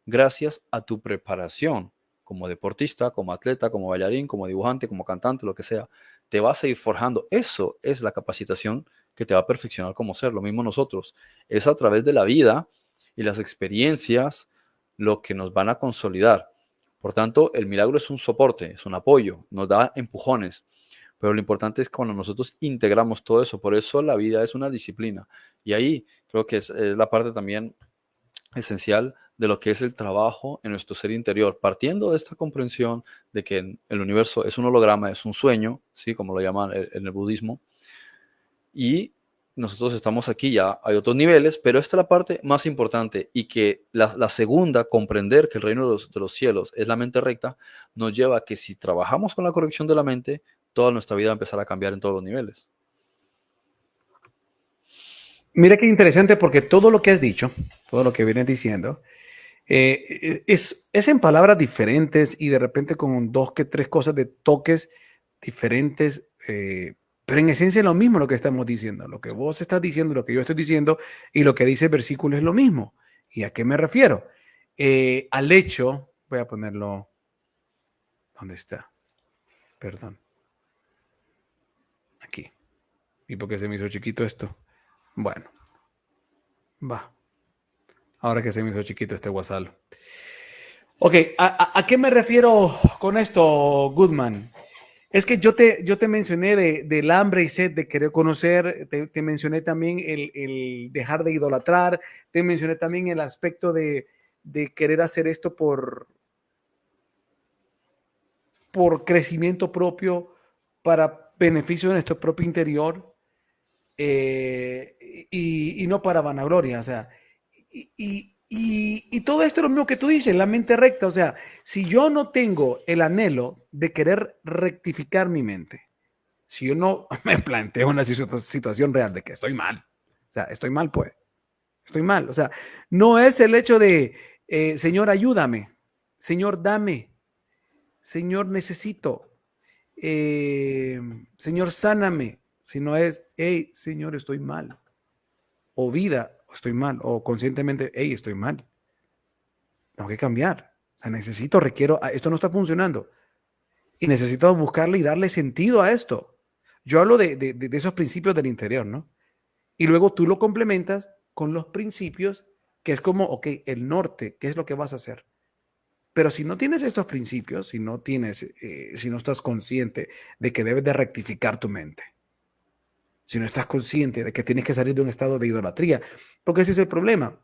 gracias a tu preparación como deportista, como atleta, como bailarín, como dibujante, como cantante, lo que sea. Te vas a ir forjando. Eso es la capacitación que te va a perfeccionar como ser. Lo mismo nosotros. Es a través de la vida y las experiencias lo que nos van a consolidar. Por tanto, el milagro es un soporte, es un apoyo, nos da empujones. Pero lo importante es cuando nosotros integramos todo eso. Por eso la vida es una disciplina. Y ahí creo que es la parte también esencial de lo que es el trabajo en nuestro ser interior, partiendo de esta comprensión de que el universo es un holograma, es un sueño, ¿sí? Como lo llaman en el budismo, y nosotros estamos aquí, ya hay otros niveles, pero esta es la parte más importante y que la segunda, comprender que el reino de los cielos es la mente recta, nos lleva a que si trabajamos con la corrección de la mente, toda nuestra vida va a empezar a cambiar en todos los niveles. Mira qué interesante porque todo lo que has dicho, todo lo que vienes diciendo, es en palabras diferentes y de repente con dos que tres cosas de toques diferentes, pero en esencia es lo mismo lo que estamos diciendo. Lo que vos estás diciendo, lo que yo estoy diciendo y lo que dice el versículo es lo mismo. ¿Y a qué me refiero? Al hecho, voy a ponerlo, ¿dónde está? Perdón, aquí. ¿Y por qué se me hizo chiquito esto? Bueno, va. Ahora que se me hizo chiquito este WhatsApp. Ok, ¿a qué me refiero con esto, Goodman? Es que yo te mencioné del hambre y sed de querer conocer, te mencioné también el dejar de idolatrar, te mencioné también el aspecto de querer hacer esto por crecimiento propio, para beneficio de nuestro propio interior, y no para vanagloria. O sea, y todo esto es lo mismo que tú dices, la mente recta. O sea, si yo no tengo el anhelo de querer rectificar mi mente, si yo no me planteo una situación real de que estoy mal, o sea, estoy mal, pues, estoy mal. O sea, no es el hecho de, Señor, ayúdame, Señor, dame, Señor, necesito, eh, Señor, sáname, sino es, hey, Señor, estoy mal, o vida, estoy mal, o conscientemente, hey, estoy mal, tengo que cambiar. O sea, necesito, requiero, esto no está funcionando y necesito buscarle y darle sentido a esto. Yo hablo de esos principios del interior, ¿no? Y luego tú lo complementas con los principios, que es como, ok, el norte, ¿qué es lo que vas a hacer? Pero si no tienes estos principios, si no tienes, si no estás consciente de que debes de rectificar tu mente, si no estás consciente de que tienes que salir de un estado de idolatría, porque ese es el problema.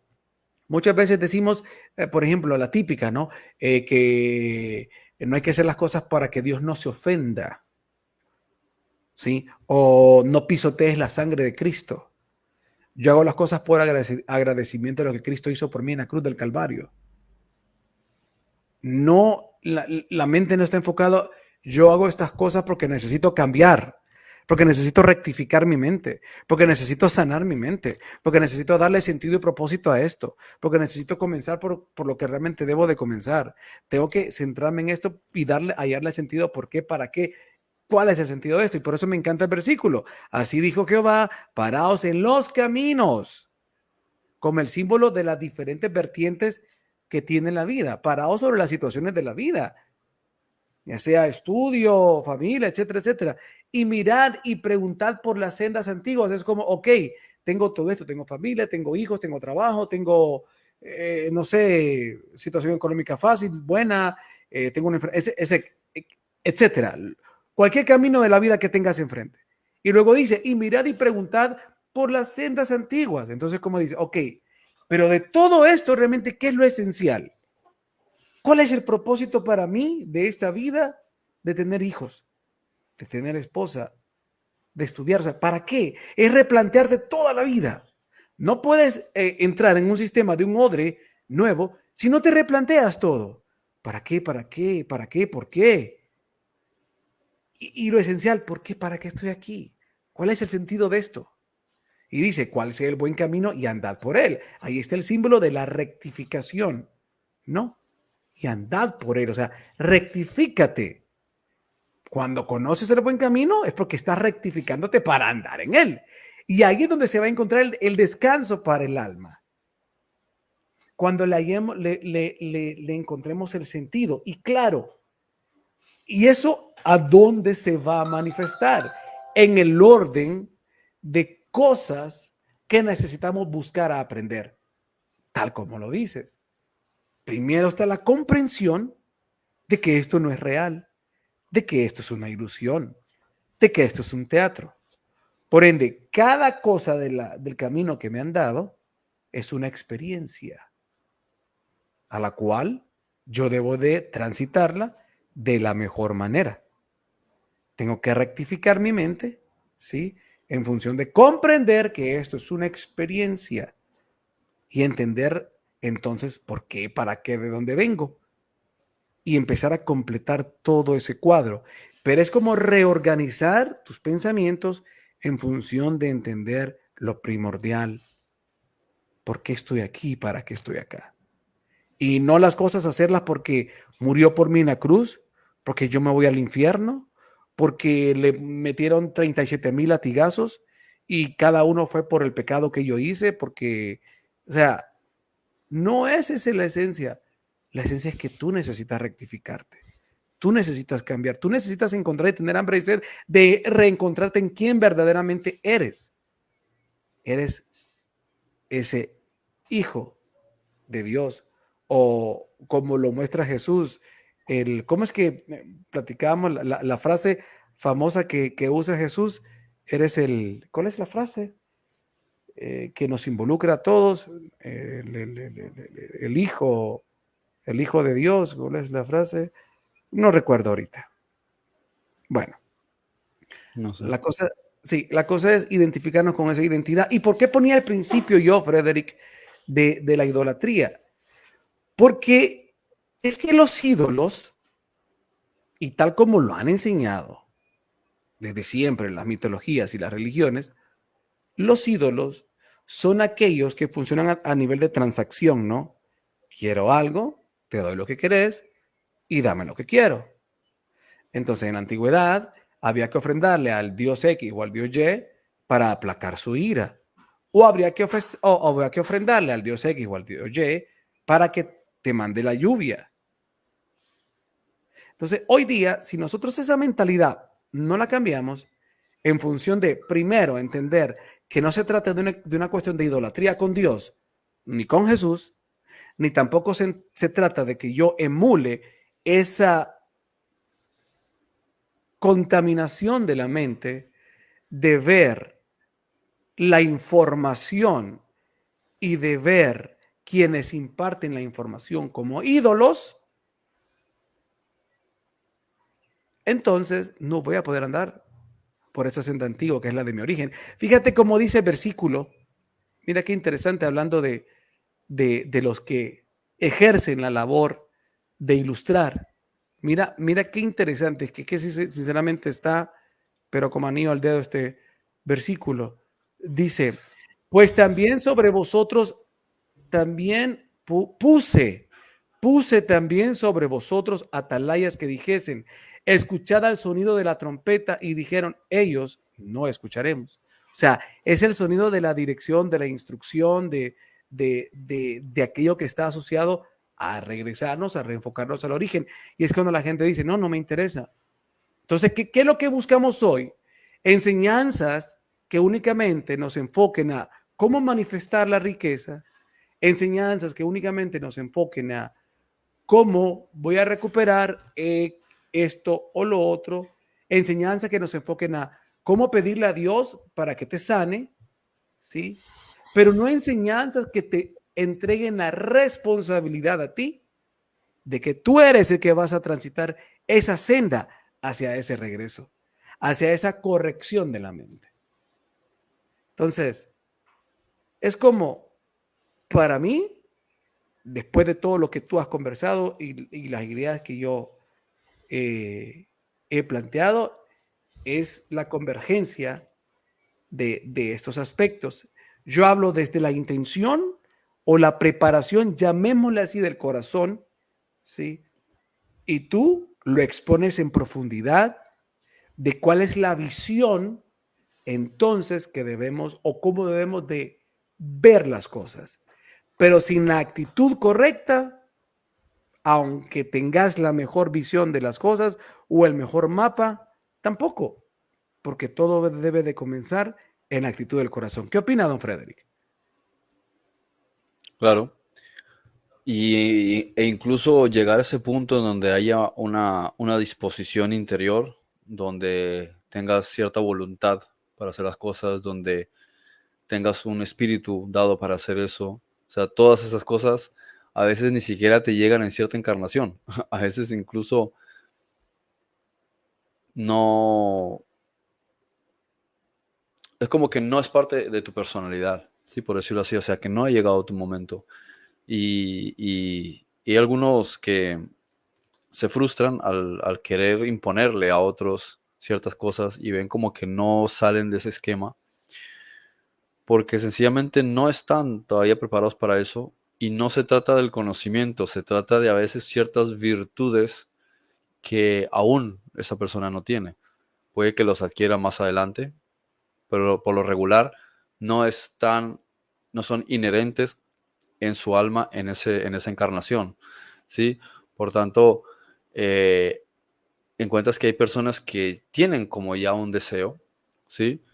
Muchas veces decimos, por ejemplo, la típica, ¿no? Que no hay que hacer las cosas para que Dios no se ofenda, ¿sí? O no pisotees la sangre de Cristo. Yo hago las cosas por agradecimiento de lo que Cristo hizo por mí en la cruz del Calvario. No, la mente no está enfocada, yo hago estas cosas porque necesito cambiar, porque necesito rectificar mi mente, porque necesito sanar mi mente, porque necesito darle sentido y propósito a esto, porque necesito comenzar por lo que realmente debo de comenzar. Tengo que centrarme en esto y hallarle sentido, por qué, para qué, cuál es el sentido de esto. Y por eso me encanta el versículo. Así dijo Jehová, paraos en los caminos, como el símbolo de las diferentes vertientes que tiene la vida, parados sobre las situaciones de la vida, ya sea estudio, familia, etcétera, etcétera. Y mirad y preguntad por las sendas antiguas. Es como, ok, tengo todo esto, tengo familia, tengo hijos, tengo trabajo, tengo, no sé, situación económica fácil, buena, tengo una etcétera. Cualquier camino de la vida que tengas enfrente. Y luego dice, y mirad y preguntad por las sendas antiguas. Entonces, como dice, ok, pero de todo esto, realmente, ¿qué es lo esencial? ¿Cuál es el propósito para mí de esta vida? De tener hijos, de tener esposa, de estudiar. O sea, ¿para qué? Es replantearte toda la vida. No puedes entrar en un sistema de un odre nuevo si no te replanteas todo. ¿Para qué? ¿Para qué? ¿Para qué? ¿Por qué? Y lo esencial, ¿por qué? ¿Para qué estoy aquí? ¿Cuál es el sentido de esto? Y dice, ¿cuál sea el buen camino? Y andad por él. Ahí está el símbolo de la rectificación, ¿no? Y andad por él. O sea, rectifícate. Cuando conoces el buen camino es porque estás rectificándote para andar en él. Y ahí es donde se va a encontrar el descanso para el alma. Cuando le encontremos el sentido. Y claro, ¿y eso a dónde se va a manifestar? En el orden de cosas que necesitamos buscar a aprender, tal como lo dices. Primero está la comprensión de que esto no es real, de que esto es una ilusión, de que esto es un teatro. Por ende, cada cosa del camino que me han dado es una experiencia a la cual yo debo de transitarla de la mejor manera. Tengo que rectificar mi mente, ¿sí? En función de comprender que esto es una experiencia y entender entonces por qué, para qué, de dónde vengo y empezar a completar todo ese cuadro. Pero es como reorganizar tus pensamientos en función de entender lo primordial. ¿Por qué estoy aquí? ¿Para qué estoy acá? Y no las cosas hacerlas porque murió por mí en la cruz, porque yo me voy al infierno, porque le metieron 37,000 latigazos y cada uno fue por el pecado que yo hice, porque, o sea, no es esa la esencia. La esencia es que tú necesitas rectificarte. Tú necesitas cambiar, tú necesitas encontrar y tener hambre y sed de reencontrarte en quién verdaderamente eres. Eres ese hijo de Dios, o como lo muestra Jesús, ¿cómo es que platicábamos la frase? famosa que usa Jesús, eres ¿cuál es la frase? Que nos involucra a todos, el Hijo de Dios, ¿cuál es la frase? No recuerdo ahorita. Bueno, No sé. la cosa, sí, la cosa es identificarnos con esa identidad. ¿Y por qué ponía al principio yo, Frederick, de la idolatría? Porque es que los ídolos, y tal como lo han enseñado desde siempre en las mitologías y las religiones, los ídolos son aquellos que funcionan a nivel de transacción, ¿no? Quiero algo, te doy lo que querés y dame lo que quiero. Entonces, en la antigüedad había que ofrendarle al dios X o al dios Y para aplacar su ira. O habría que ofrendarle al dios X o al dios Y para que te mande la lluvia. Entonces, hoy día, si nosotros esa mentalidad no la cambiamos, en función de, primero, entender que no se trata de una cuestión de idolatría con Dios, ni con Jesús, ni tampoco se trata de que yo emule esa contaminación de la mente de ver la información y de ver quienes imparten la información como ídolos, entonces no voy a poder andar por esa senda antigua que es la de mi origen. Fíjate cómo dice el versículo. Mira qué interesante hablando de los que ejercen la labor de ilustrar. Mira qué interesante, es que sinceramente está, pero como anillo al dedo este versículo. Dice, pues también sobre vosotros también puse también sobre vosotros atalayas que dijesen, escuchad al sonido de la trompeta, y dijeron, ellos no escucharemos. O sea, es el sonido de la dirección, de la instrucción, de aquello que está asociado a regresarnos, a reenfocarnos al origen. Y es cuando la gente dice, no, no me interesa. Entonces, ¿qué es lo que buscamos hoy? Enseñanzas que únicamente nos enfoquen a cómo manifestar la riqueza, enseñanzas que únicamente nos enfoquen a cómo voy a recuperar esto o lo otro, enseñanzas que nos enfoquen a cómo pedirle a Dios para que te sane, ¿sí? Pero no enseñanzas que te entreguen la responsabilidad a ti de que tú eres el que vas a transitar esa senda hacia ese regreso, hacia esa corrección de la mente. Entonces, es como, para mí, después de todo lo que tú has conversado y las ideas que yo he planteado, es la convergencia de estos aspectos. Yo hablo desde la intención o la preparación, llamémosle así, del corazón, ¿sí? Y tú lo expones en profundidad de cuál es la visión entonces que debemos o cómo debemos de ver las cosas. Pero sin la actitud correcta, aunque tengas la mejor visión de las cosas o el mejor mapa, tampoco, porque todo debe de comenzar en la actitud del corazón. ¿Qué opina, don Frederick? Claro. E incluso llegar a ese punto en donde haya una disposición interior, donde tengas cierta voluntad para hacer las cosas, donde tengas un espíritu dado para hacer eso. O sea, todas esas cosas a veces ni siquiera te llegan en cierta encarnación. A veces incluso no... Es como que no es parte de tu personalidad, ¿sí? Por decirlo así. O sea, que no ha llegado tu momento. Y hay algunos que se frustran al querer imponerle a otros ciertas cosas y ven como que no salen de ese esquema porque sencillamente no están todavía preparados para eso, y no se trata del conocimiento, se trata de a veces ciertas virtudes que aún esa persona no tiene. Puede que los adquiera más adelante, pero por lo regular no no son inherentes en su alma en esa encarnación, ¿sí? Por tanto, encuentras que hay personas que tienen como ya un deseo, ¿sí?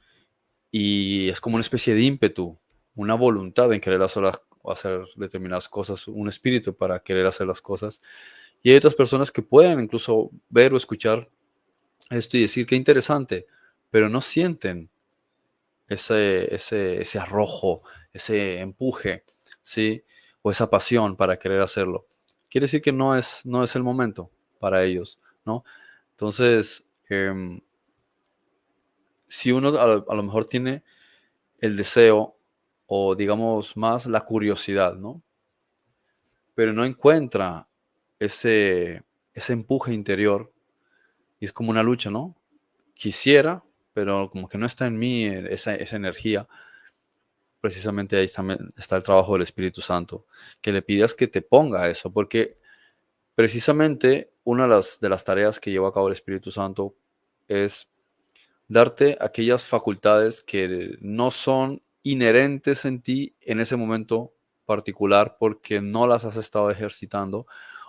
Y es como una especie de ímpetu, una voluntad en querer hacer determinadas cosas, un espíritu para querer hacer las cosas. Y hay otras personas que pueden incluso ver o escuchar esto y decir qué interesante, pero no sienten ese arrojo, ese empuje, ¿sí? O esa pasión para querer hacerlo. Quiere decir que no es el momento para ellos, ¿no? Entonces, si uno a lo mejor tiene el deseo o digamos más la curiosidad, ¿no? Pero no encuentra ese empuje interior y es como una lucha, ¿no? Quisiera, pero como que no está en mí esa energía. Precisamente ahí está el trabajo del Espíritu Santo, que le pidas que te ponga eso, porque precisamente una de las tareas que lleva a cabo el Espíritu Santo es darte aquellas facultades que no son inherentes en ti en ese momento particular porque no las has estado ejercitando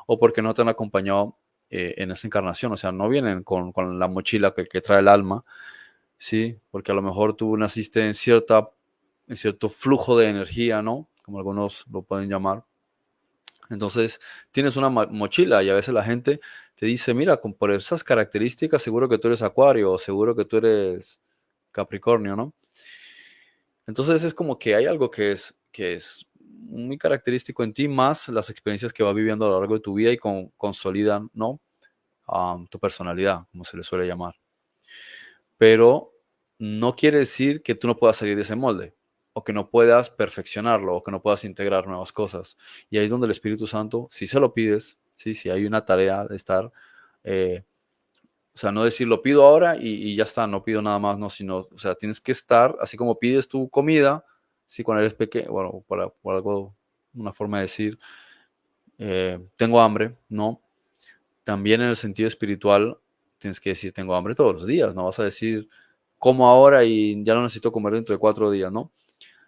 o porque no te han acompañado en esa encarnación. O sea, no vienen con la mochila que trae el alma, ¿sí? Porque a lo mejor tú naciste en cierto flujo de energía, ¿no? Como algunos lo pueden llamar. Entonces, tienes una mochila y a veces la gente te dice, mira, por esas características seguro que tú eres Acuario o seguro que tú eres Capricornio, ¿no? Entonces es como que hay algo que es muy característico en ti, más las experiencias que vas viviendo a lo largo de tu vida y consolidan, ¿no? Tu personalidad, como se le suele llamar. Pero no quiere decir que tú no puedas salir de ese molde, o que no puedas perfeccionarlo, o que no puedas integrar nuevas cosas. Y ahí es donde el Espíritu Santo, si se lo pides, ¿sí? Si hay una tarea de estar, eh, o sea, no decir lo pido ahora y ya está, no pido nada más, no, sino, o sea, tienes que estar, así como pides tu comida, ¿sí? Cuando eres pequeño, bueno, por algo, una forma de decir, tengo hambre, ¿no? También en el sentido espiritual tienes que decir tengo hambre todos los días, no vas a decir como ahora y ya no necesito comer dentro de 4 días, ¿no?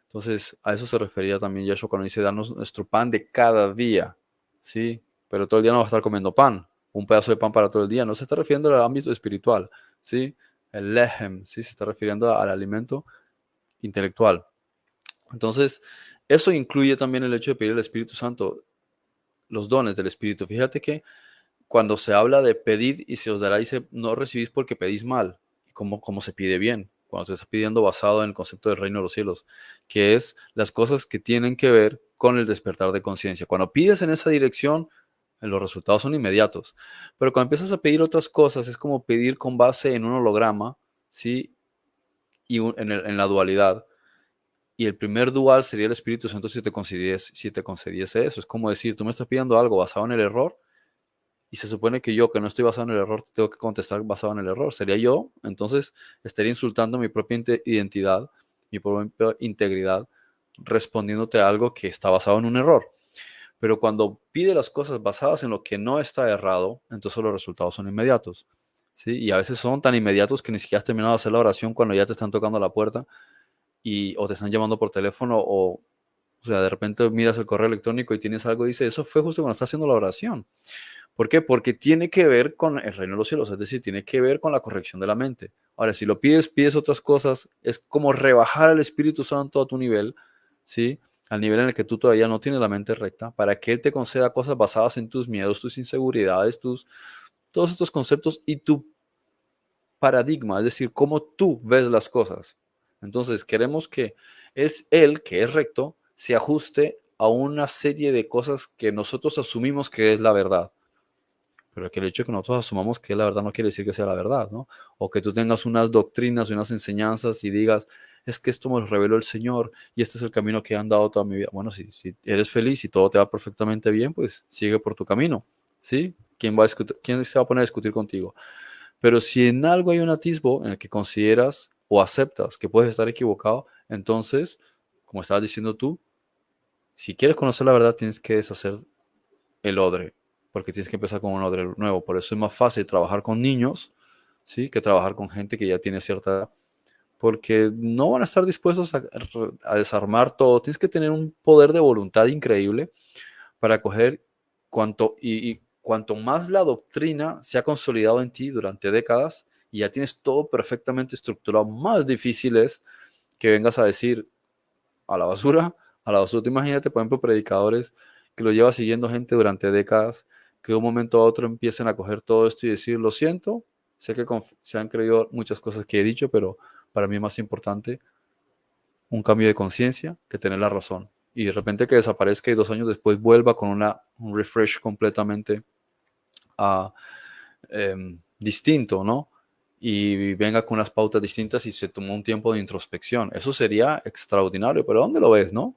Entonces a eso se refería también Yeshua cuando dice darnos nuestro pan de cada día, ¿sí? Pero todo el día no va a estar comiendo pan, un pedazo de pan para todo el día, no se está refiriendo al ámbito espiritual, ¿sí? El lehem, ¿sí? Se está refiriendo al alimento intelectual. Entonces, eso incluye también el hecho de pedir al Espíritu Santo, los dones del Espíritu. Fíjate que cuando se habla de pedid y se os dará, dice, no recibís porque pedís mal, como se pide bien, cuando te estás pidiendo basado en el concepto del reino de los cielos, que es las cosas que tienen que ver con el despertar de conciencia. Cuando pides en esa dirección, los resultados son inmediatos. Pero cuando empiezas a pedir otras cosas, es como pedir con base en un holograma, ¿sí? Y en la dualidad. Y el primer dual sería el Espíritu Santo si te concediese eso. Es como decir, tú me estás pidiendo algo basado en el error, y se supone que yo, que no estoy basado en el error, tengo que contestar basado en el error. Sería yo, entonces estaría insultando mi propia identidad, mi propia integridad, respondiéndote a algo que está basado en un error. Pero cuando pide las cosas basadas en lo que no está errado, entonces los resultados son inmediatos. ¿Sí? Y a veces son tan inmediatos que ni siquiera has terminado de hacer la oración cuando ya te están tocando la puerta o te están llamando por teléfono o sea, de repente miras el correo electrónico y tienes algo y dice, eso fue justo cuando estás haciendo la oración. ¿Por qué? Porque tiene que ver con el reino de los cielos, es decir, tiene que ver con la corrección de la mente. Ahora, si lo pides otras cosas, es como rebajar al Espíritu Santo a tu nivel, ¿sí? Al nivel en el que tú todavía no tienes la mente recta, para que Él te conceda cosas basadas en tus miedos, tus inseguridades, todos estos conceptos y tu paradigma, es decir, cómo tú ves las cosas. Entonces, queremos que es Él, que es recto, se ajuste a una serie de cosas que nosotros asumimos que es la verdad. Pero que el hecho de que nosotros asumamos que la verdad no quiere decir que sea la verdad, ¿no? O que tú tengas unas doctrinas y unas enseñanzas y digas, es que esto me lo reveló el Señor y este es el camino que he andado toda mi vida. Bueno, si eres feliz y todo te va perfectamente bien, pues sigue por tu camino, ¿sí? ¿Quién se va a poner a discutir contigo? Pero si en algo hay un atisbo en el que consideras o aceptas que puedes estar equivocado, entonces, como estabas diciendo tú, si quieres conocer la verdad, tienes que deshacer el odre, porque tienes que empezar con un odre nuevo. Por eso es más fácil trabajar con niños, ¿sí? Que trabajar con gente que ya tiene cierta edad, porque no van a estar dispuestos a desarmar todo. Tienes que tener un poder de voluntad increíble para coger cuanto más la doctrina se ha consolidado en ti durante décadas y ya tienes todo perfectamente estructurado, más difícil es que vengas a decir a la basura, a la basura. Imagínate, por ejemplo, predicadores que lo lleva siguiendo gente durante décadas, que de un momento a otro empiecen a coger todo esto y decir, lo siento, Sé que se han creído muchas cosas que he dicho, pero para mí es más importante un cambio de conciencia que tener la razón. Y de repente que desaparezca y 2 años después vuelva con un refresh completamente uh, distinto, ¿no? Y venga con unas pautas distintas y se tomó un tiempo de introspección. Eso sería extraordinario, pero ¿dónde lo ves, no?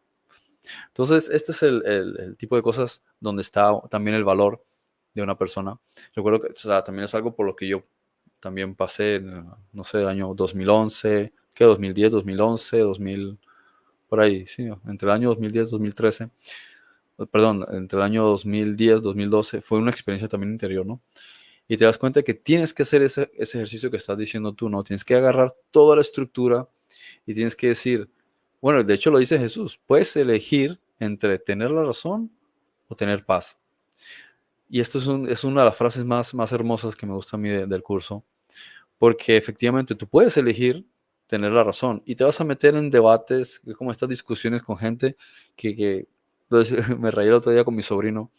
Entonces, este es el tipo de cosas donde está también el valor de una persona. Recuerdo que, o sea, también es algo por lo que yo también pasé, no sé, el año 2011, ¿qué? 2010, 2011, 2000, por ahí, sí, entre el año 2010 y 2013, perdón, entre el año 2010 2012, fue una experiencia también interior, ¿no? Y te das cuenta que tienes que hacer ese ejercicio que estás diciendo tú, ¿no? Tienes que agarrar toda la estructura y tienes que decir, bueno, de hecho lo dice Jesús, puedes elegir entre tener la razón o tener paz. Y esto es una de las frases más hermosas que me gusta a mí del curso, porque efectivamente tú puedes elegir tener la razón y te vas a meter en debates, como estas discusiones con gente que me reí el otro día con mi sobrino,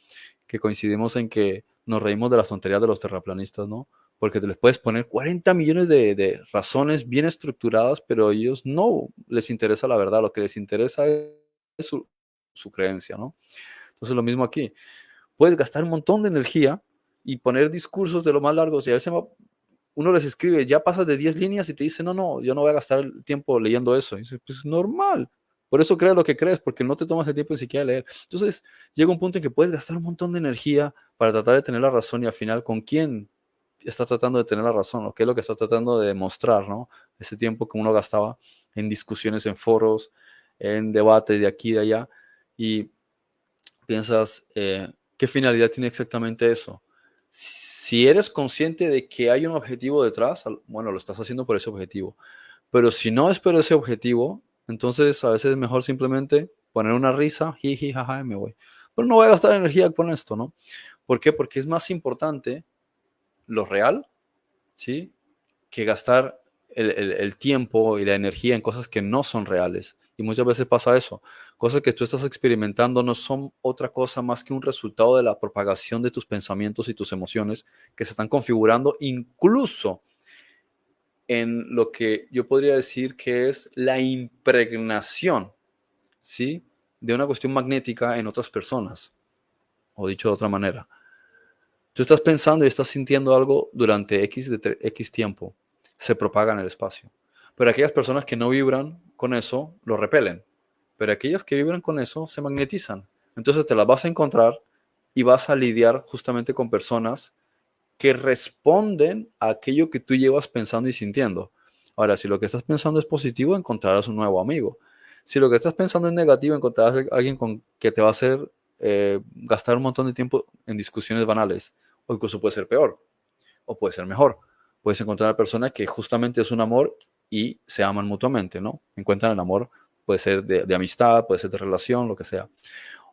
que coincidimos en que nos reímos de las tonterías de los terraplanistas, ¿no? Porque te les puedes poner 40 millones de razones bien estructuradas, pero a ellos no les interesa la verdad, lo que les interesa es su creencia, ¿no? Entonces lo mismo aquí, puedes gastar un montón de energía y poner discursos de lo más largos y a veces uno les escribe, ya pasas de 10 líneas y te dice, no, no, yo no voy a gastar el tiempo leyendo eso. Y dice, pues normal. Por eso crees lo que crees, porque no te tomas el tiempo ni siquiera de leer. Entonces, llega un punto en que puedes gastar un montón de energía para tratar de tener la razón y al final, ¿con quién está tratando de tener la razón? ¿O qué es lo que está tratando de demostrar, no? Ese tiempo que uno gastaba en discusiones en foros, en debates de aquí y de allá. Y piensas, ¿qué finalidad tiene exactamente eso? Si eres consciente de que hay un objetivo detrás, bueno, lo estás haciendo por ese objetivo. Pero si no es por ese objetivo, entonces a veces es mejor simplemente poner una risa, jiji, jaja, y me voy. Pero no voy a gastar energía con esto, ¿no? ¿Por qué? Porque es más importante lo real, ¿sí? Que gastar el tiempo y la energía en cosas que no son reales. Y muchas veces pasa eso. Cosas que tú estás experimentando no son otra cosa más que un resultado de la propagación de tus pensamientos y tus emociones que se están configurando incluso en lo que yo podría decir que es la impregnación, ¿sí? De una cuestión magnética en otras personas. O dicho de otra manera, tú estás pensando y estás sintiendo algo durante X tiempo, se propaga en el espacio. Pero aquellas personas que no vibran con eso, lo repelen. Pero aquellas que vibran con eso, se magnetizan. Entonces te las vas a encontrar y vas a lidiar justamente con personas que responden a aquello que tú llevas pensando y sintiendo. Ahora, si lo que estás pensando es positivo, encontrarás un nuevo amigo. Si lo que estás pensando es negativo, encontrarás a alguien que te va a hacer gastar un montón de tiempo en discusiones banales. O incluso puede ser peor, o puede ser mejor. Puedes encontrar a una persona que justamente es un amor y se aman mutuamente, ¿no? Encuentran el amor, puede ser de amistad, puede ser de relación, lo que sea.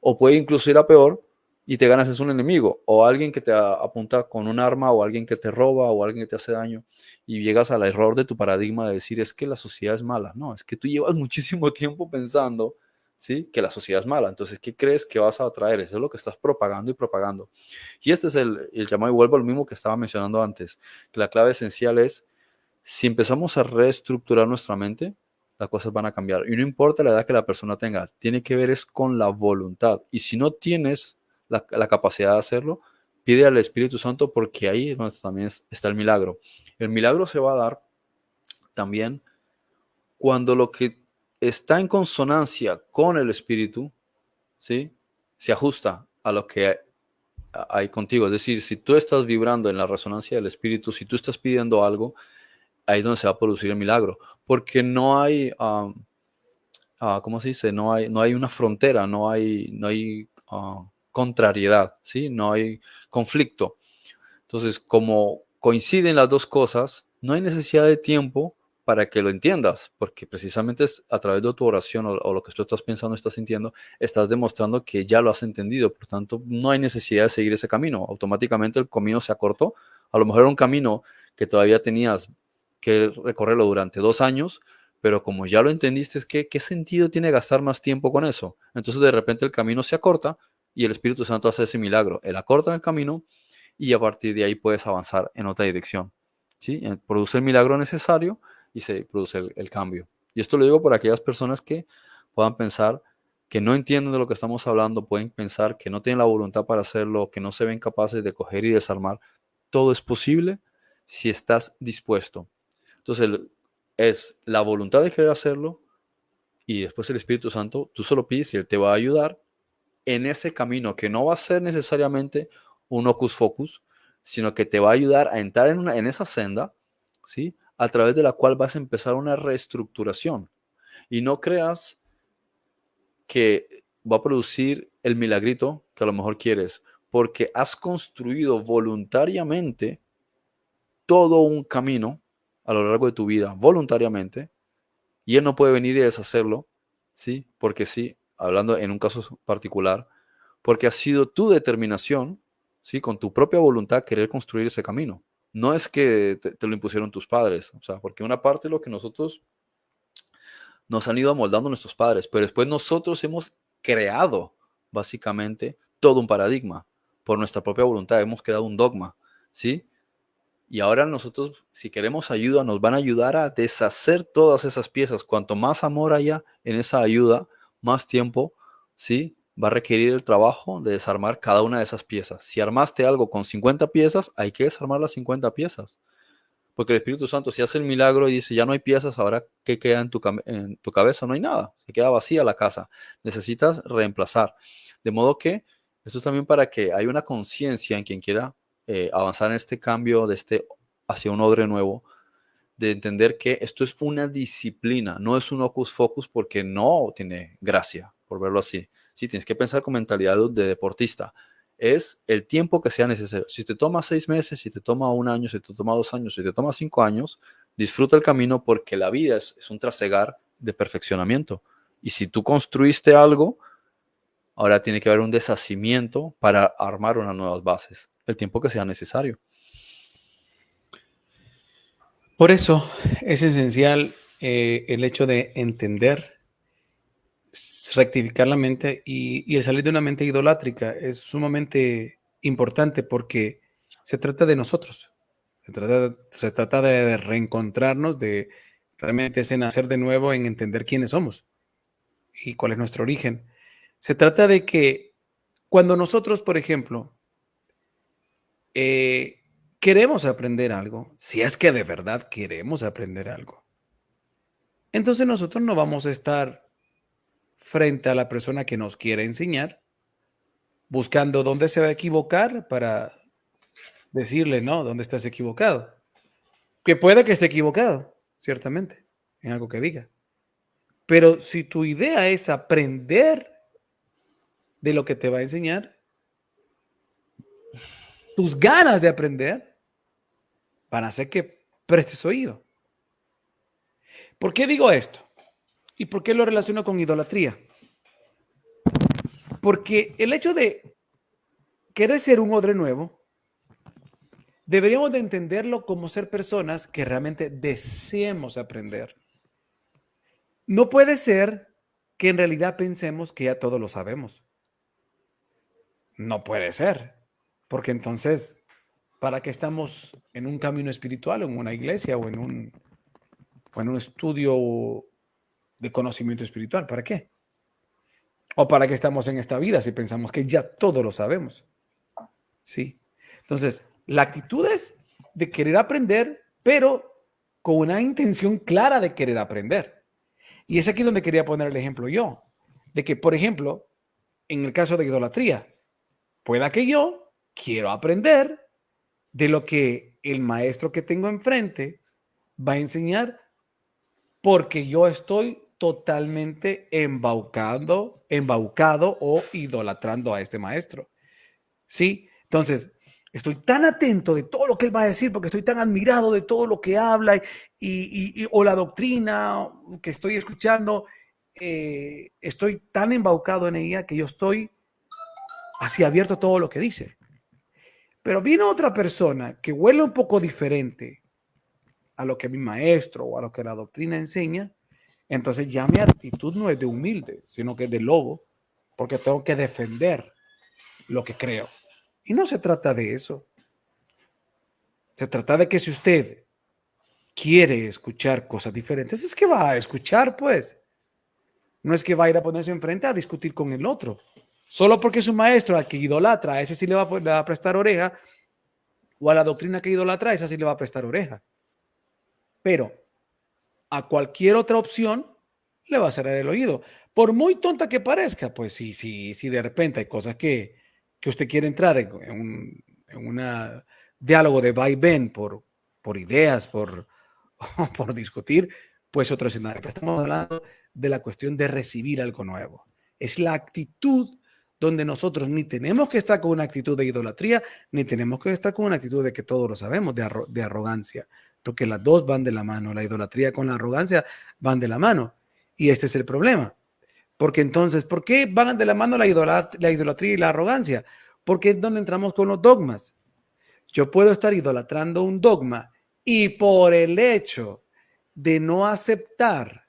O puede incluso ir a peor y te ganas es un enemigo o alguien que te apunta con un arma o alguien que te roba o alguien que te hace daño y llegas al error de tu paradigma de decir es que la sociedad es mala. No, es que tú llevas muchísimo tiempo pensando, ¿sí? Que la sociedad es mala. Entonces, ¿qué crees que vas a atraer? Eso es lo que estás propagando y propagando. Y este es el llamado, y vuelvo al mismo que estaba mencionando antes, que la clave esencial es, si empezamos a reestructurar nuestra mente, las cosas van a cambiar. Y no importa la edad que la persona tenga, tiene que ver es con la voluntad. Y si no tienes la capacidad de hacerlo, pide al Espíritu Santo porque ahí es donde también está el milagro. El milagro se va a dar también cuando lo que está en consonancia con el Espíritu, ¿sí? Se ajusta a lo que hay contigo. Es decir, si tú estás vibrando en la resonancia del Espíritu, si tú estás pidiendo algo, ahí es donde se va a producir el milagro. Porque no hay, ¿cómo se dice? No hay una frontera, no hay contrariedad, ¿sí? No hay conflicto. Entonces, como coinciden las dos cosas, no hay necesidad de tiempo para que lo entiendas, porque precisamente es a través de tu oración o lo que tú estás pensando, estás sintiendo, estás demostrando que ya lo has entendido. Por tanto, no hay necesidad de seguir ese camino. Automáticamente el camino se acortó. A lo mejor era un camino que todavía tenías que recorrerlo durante 2 años, pero como ya lo entendiste, ¿qué sentido tiene gastar más tiempo con eso? Entonces, de repente el camino se acorta y el Espíritu Santo hace ese milagro. Él acorta el camino y a partir de ahí puedes avanzar en otra dirección. ¿sí? Produce el milagro necesario y se produce el cambio. Y esto lo digo por aquellas personas que puedan pensar que no entienden de lo que estamos hablando, pueden pensar que no tienen la voluntad para hacerlo, que no se ven capaces de coger y desarmar. Todo es posible si estás dispuesto. Entonces, es la voluntad de querer hacerlo y después el Espíritu Santo, tú solo pides y Él te va a ayudar en ese camino que no va a ser necesariamente un hocus focus, sino que te va a ayudar a entrar en esa senda, ¿sí? A través de la cual vas a empezar una reestructuración. Y no creas que va a producir el milagrito que a lo mejor quieres, porque has construido voluntariamente todo un camino a lo largo de tu vida, voluntariamente, y Él no puede venir y deshacerlo, ¿sí? Porque sí, hablando en un caso particular, porque ha sido tu determinación, ¿sí? Con tu propia voluntad querer construir ese camino. No es que te lo impusieron tus padres, o sea, porque una parte de lo que nosotros nos han ido amoldando nuestros padres, pero después nosotros hemos creado básicamente todo un paradigma por nuestra propia voluntad, hemos creado un dogma, ¿sí? Y ahora nosotros, si queremos ayuda, nos van a ayudar a deshacer todas esas piezas. Cuanto más amor haya en esa ayuda, más tiempo, ¿sí? Va a requerir el trabajo de desarmar cada una de esas piezas. Si armaste algo con 50 piezas, hay que desarmar las 50 piezas. Porque el Espíritu Santo, si hace el milagro y dice, ya no hay piezas, ahora, ¿qué queda en tu cabeza? No hay nada. Se queda vacía la casa. Necesitas reemplazar. De modo que esto es también para que haya una conciencia en quien quiera avanzar en este cambio hacia un odre nuevo, de entender que esto es una disciplina, no es un hocus focus porque no tiene gracia, por verlo así. Sí, tienes que pensar con mentalidad de deportista. Es el tiempo que sea necesario. Si te toma 6 meses, si te toma un año, si te toma 2 años, si te toma 5 años, disfruta el camino porque la vida es un trasegar de perfeccionamiento. Y si tú construiste algo, ahora tiene que haber un deshacimiento para armar unas nuevas bases, el tiempo que sea necesario. Por eso es esencial el hecho de entender, rectificar la mente y el salir de una mente idolátrica es sumamente importante porque se trata de nosotros. Se trata de reencontrarnos, de realmente ese nacer de nuevo en entender quiénes somos y cuál es nuestro origen. Se trata de que cuando nosotros, por ejemplo, eh, queremos aprender algo, si es que de verdad queremos aprender algo, entonces nosotros no vamos a estar frente a la persona que nos quiere enseñar, buscando dónde se va a equivocar para decirle, no, dónde estás equivocado. Que puede que esté equivocado, ciertamente, en algo que diga. Pero si tu idea es aprender de lo que te va a enseñar, tus ganas de aprender van a hacer que prestes oído. ¿Por qué digo esto? ¿Y por qué lo relaciono con idolatría? Porque el hecho de querer ser un odre nuevo, deberíamos de entenderlo como ser personas que realmente deseemos aprender. No puede ser que en realidad pensemos que ya todo lo sabemos. No puede ser, porque entonces, ¿para qué estamos en un camino espiritual, en una iglesia o en un estudio de conocimiento espiritual? ¿Para qué? ¿O para qué estamos en esta vida si pensamos que ya todo lo sabemos? Sí. Entonces, la actitud es de querer aprender, pero con una intención clara de querer aprender. Y es aquí donde quería poner el ejemplo yo, de que, por ejemplo, en el caso de idolatría, pueda que yo quiero aprender de lo que el maestro que tengo enfrente va a enseñar porque yo estoy totalmente embaucado o idolatrando a este maestro. ¿Sí? Entonces, estoy tan atento de todo lo que él va a decir porque estoy tan admirado de todo lo que habla o la doctrina que estoy escuchando. Estoy tan embaucado en ella que yo estoy así abierto a todo lo que dice. Pero viene otra persona que huele un poco diferente a lo que mi maestro o a lo que la doctrina enseña, entonces ya mi actitud no es de humilde, sino que es de lobo, porque tengo que defender lo que creo. Y no se trata de eso. Se trata de que si usted quiere escuchar cosas diferentes, es que va a escuchar, pues. No es que va a ir a ponerse enfrente a discutir con el otro. Solo porque es un maestro al que idolatra, a ese sí le va a prestar oreja, o a la doctrina que idolatra, a esa sí le va a prestar oreja. Pero a cualquier otra opción le va a cerrar el oído. Por muy tonta que parezca, pues sí, de repente hay cosas que usted quiere entrar en un diálogo de va y ven por ideas, por discutir, pues otro escenario. Pero estamos hablando de la cuestión de recibir algo nuevo. Es la actitud donde nosotros ni tenemos que estar con una actitud de idolatría, ni tenemos que estar con una actitud de que todo lo sabemos, de arrogancia, porque las dos van de la mano. La idolatría con la arrogancia van de la mano. Y este es el problema. Porque entonces, ¿por qué van de la mano la idolatría y la arrogancia? Porque es donde entramos con los dogmas. Yo puedo estar idolatrando un dogma y por el hecho de no aceptar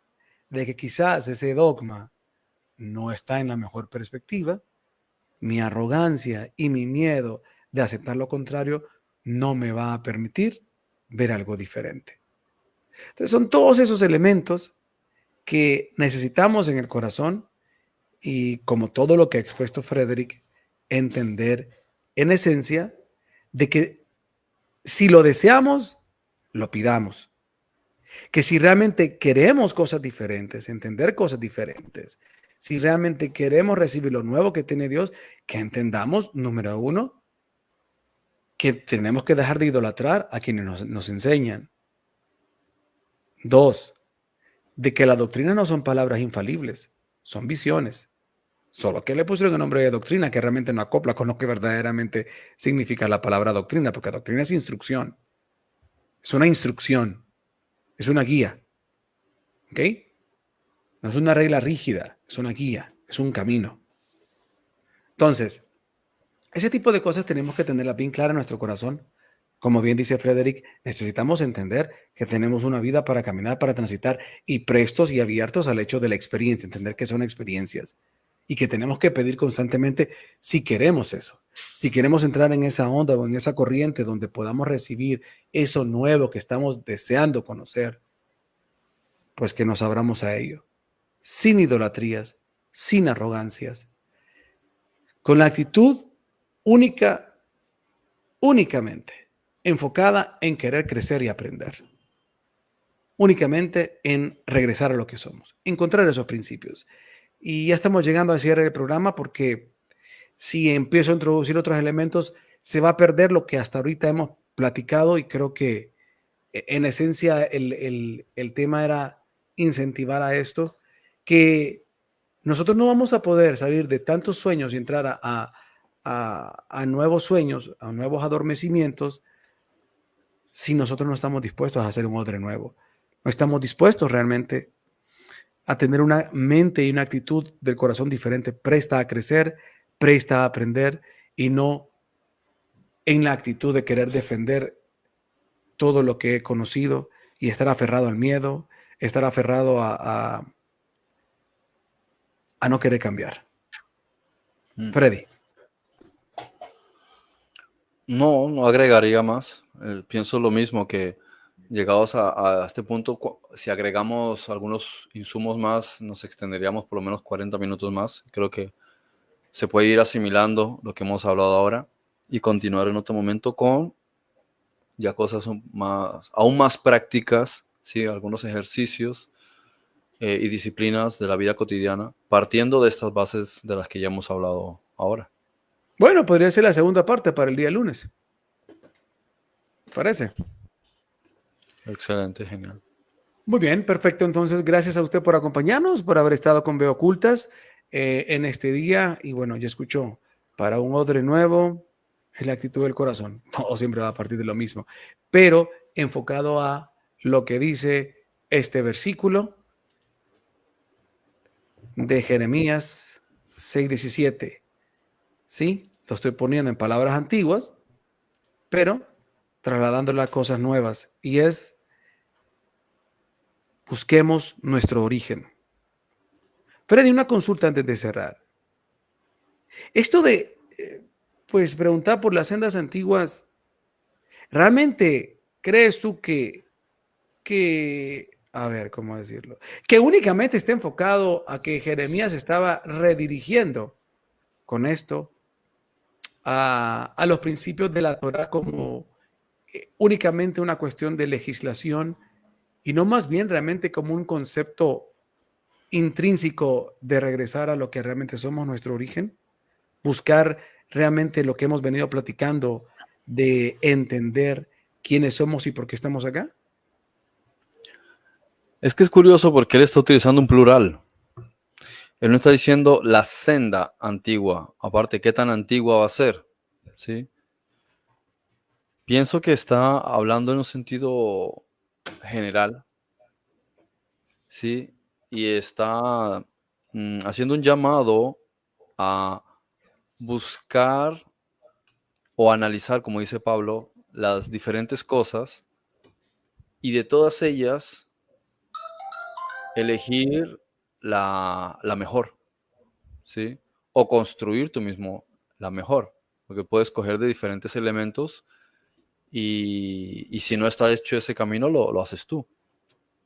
de que quizás ese dogma no está en la mejor perspectiva, mi arrogancia y mi miedo de aceptar lo contrario no me va a permitir ver algo diferente. Entonces son todos esos elementos que necesitamos en el corazón y como todo lo que ha expuesto Frederick, entender en esencia de que si lo deseamos, lo pidamos. Que si realmente queremos cosas diferentes, entender cosas diferentes, si realmente queremos recibir lo nuevo que tiene Dios, que entendamos, número uno, que tenemos que dejar de idolatrar a quienes nos enseñan. Dos, de que la doctrina no son palabras infalibles, son visiones. Solo que le pusieron el nombre de doctrina que realmente no acopla con lo que verdaderamente significa la palabra doctrina, porque doctrina es instrucción. Es una instrucción, es una guía. ¿Ok? No es una regla rígida, es una guía, es un camino. Entonces, ese tipo de cosas tenemos que tenerlas bien claras en nuestro corazón. Como bien dice Frederick, necesitamos entender que tenemos una vida para caminar, para transitar y prestos y abiertos al hecho de la experiencia, entender que son experiencias y que tenemos que pedir constantemente si queremos eso, si queremos entrar en esa onda o en esa corriente donde podamos recibir eso nuevo que estamos deseando conocer, pues que nos abramos a ello, sin idolatrías, sin arrogancias, con la actitud únicamente enfocada en querer crecer y aprender, únicamente en regresar a lo que somos, encontrar esos principios. Y ya estamos llegando al cierre del programa porque si empiezo a introducir otros elementos, se va a perder lo que hasta ahorita hemos platicado y creo que en esencia el tema era incentivar a esto, que nosotros no vamos a poder salir de tantos sueños y entrar a nuevos sueños, a nuevos adormecimientos, si nosotros no estamos dispuestos a hacer un odre nuevo. No estamos dispuestos realmente a tener una mente y una actitud del corazón diferente, presta a crecer, presta a aprender y no en la actitud de querer defender todo lo que he conocido y estar aferrado al miedo, estar aferrado a no querer cambiar. Freddy. No, no agregaría más. Pienso lo mismo, que llegados a este punto, si agregamos algunos insumos más, nos extenderíamos por lo menos 40 minutos más. Creo que se puede ir asimilando lo que hemos hablado ahora y continuar en otro momento con ya cosas aún más prácticas, ¿sí? Algunos ejercicios y disciplinas de la vida cotidiana, partiendo de estas bases de las que ya hemos hablado ahora. Bueno, podría ser la segunda parte para el día lunes. ¿Parece? Excelente, genial. Muy bien, perfecto. Entonces, gracias a usted por acompañarnos, por haber estado con Veo Ocultas en este día. Y bueno, yo escucho para un odre nuevo, es la actitud del corazón. Todo siempre va a partir de lo mismo, pero enfocado a lo que dice este versículo de Jeremías 6:17. Sí, lo estoy poniendo en palabras antiguas, pero trasladándolo a cosas nuevas. Y es, busquemos nuestro origen. Freddy, una consulta antes de cerrar. Esto de, pues, preguntar por las sendas antiguas, ¿realmente crees tú que que, a ver, ¿cómo decirlo? Que únicamente está enfocado a que Jeremías estaba redirigiendo con esto a los principios de la Torah como únicamente una cuestión de legislación y no más bien realmente como un concepto intrínseco de regresar a lo que realmente somos, nuestro origen, buscar realmente lo que hemos venido platicando de entender quiénes somos y por qué estamos acá. Es que es curioso porque él está utilizando un plural. Él no está diciendo la senda antigua. Aparte, ¿qué tan antigua va a ser? ¿Sí? Pienso que está hablando en un sentido general, ¿sí? Y está haciendo un llamado a buscar o analizar, como dice Pablo, las diferentes cosas y de todas ellas elegir la mejor, ¿sí? O construir tú mismo la mejor, porque puedes coger de diferentes elementos y si no está hecho ese camino, lo haces tú.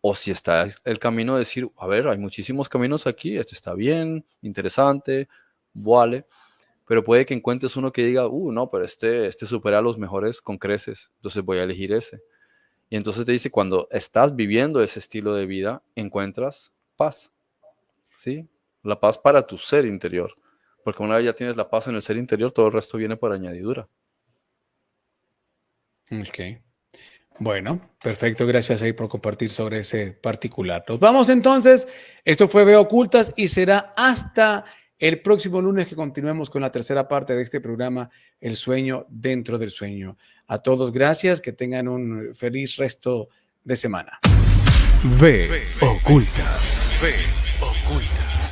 O si está el camino de decir, a ver, hay muchísimos caminos aquí, este está bien, interesante, vale, pero puede que encuentres uno que diga, no, pero este supera a los mejores con creces, entonces voy a elegir ese. Y entonces te dice, cuando estás viviendo ese estilo de vida, encuentras paz, ¿sí? La paz para tu ser interior, porque una vez ya tienes la paz en el ser interior, todo el resto viene por añadidura. Ok. Bueno, perfecto. Gracias ahí por compartir sobre ese particular. Nos vamos entonces. Esto fue Veo Ocultas y será hasta el próximo lunes que continuemos con la tercera parte de este programa, El sueño dentro del sueño. A todos, gracias. Que tengan un feliz resto de semana. Ve Ocultas. Ve Ocultas.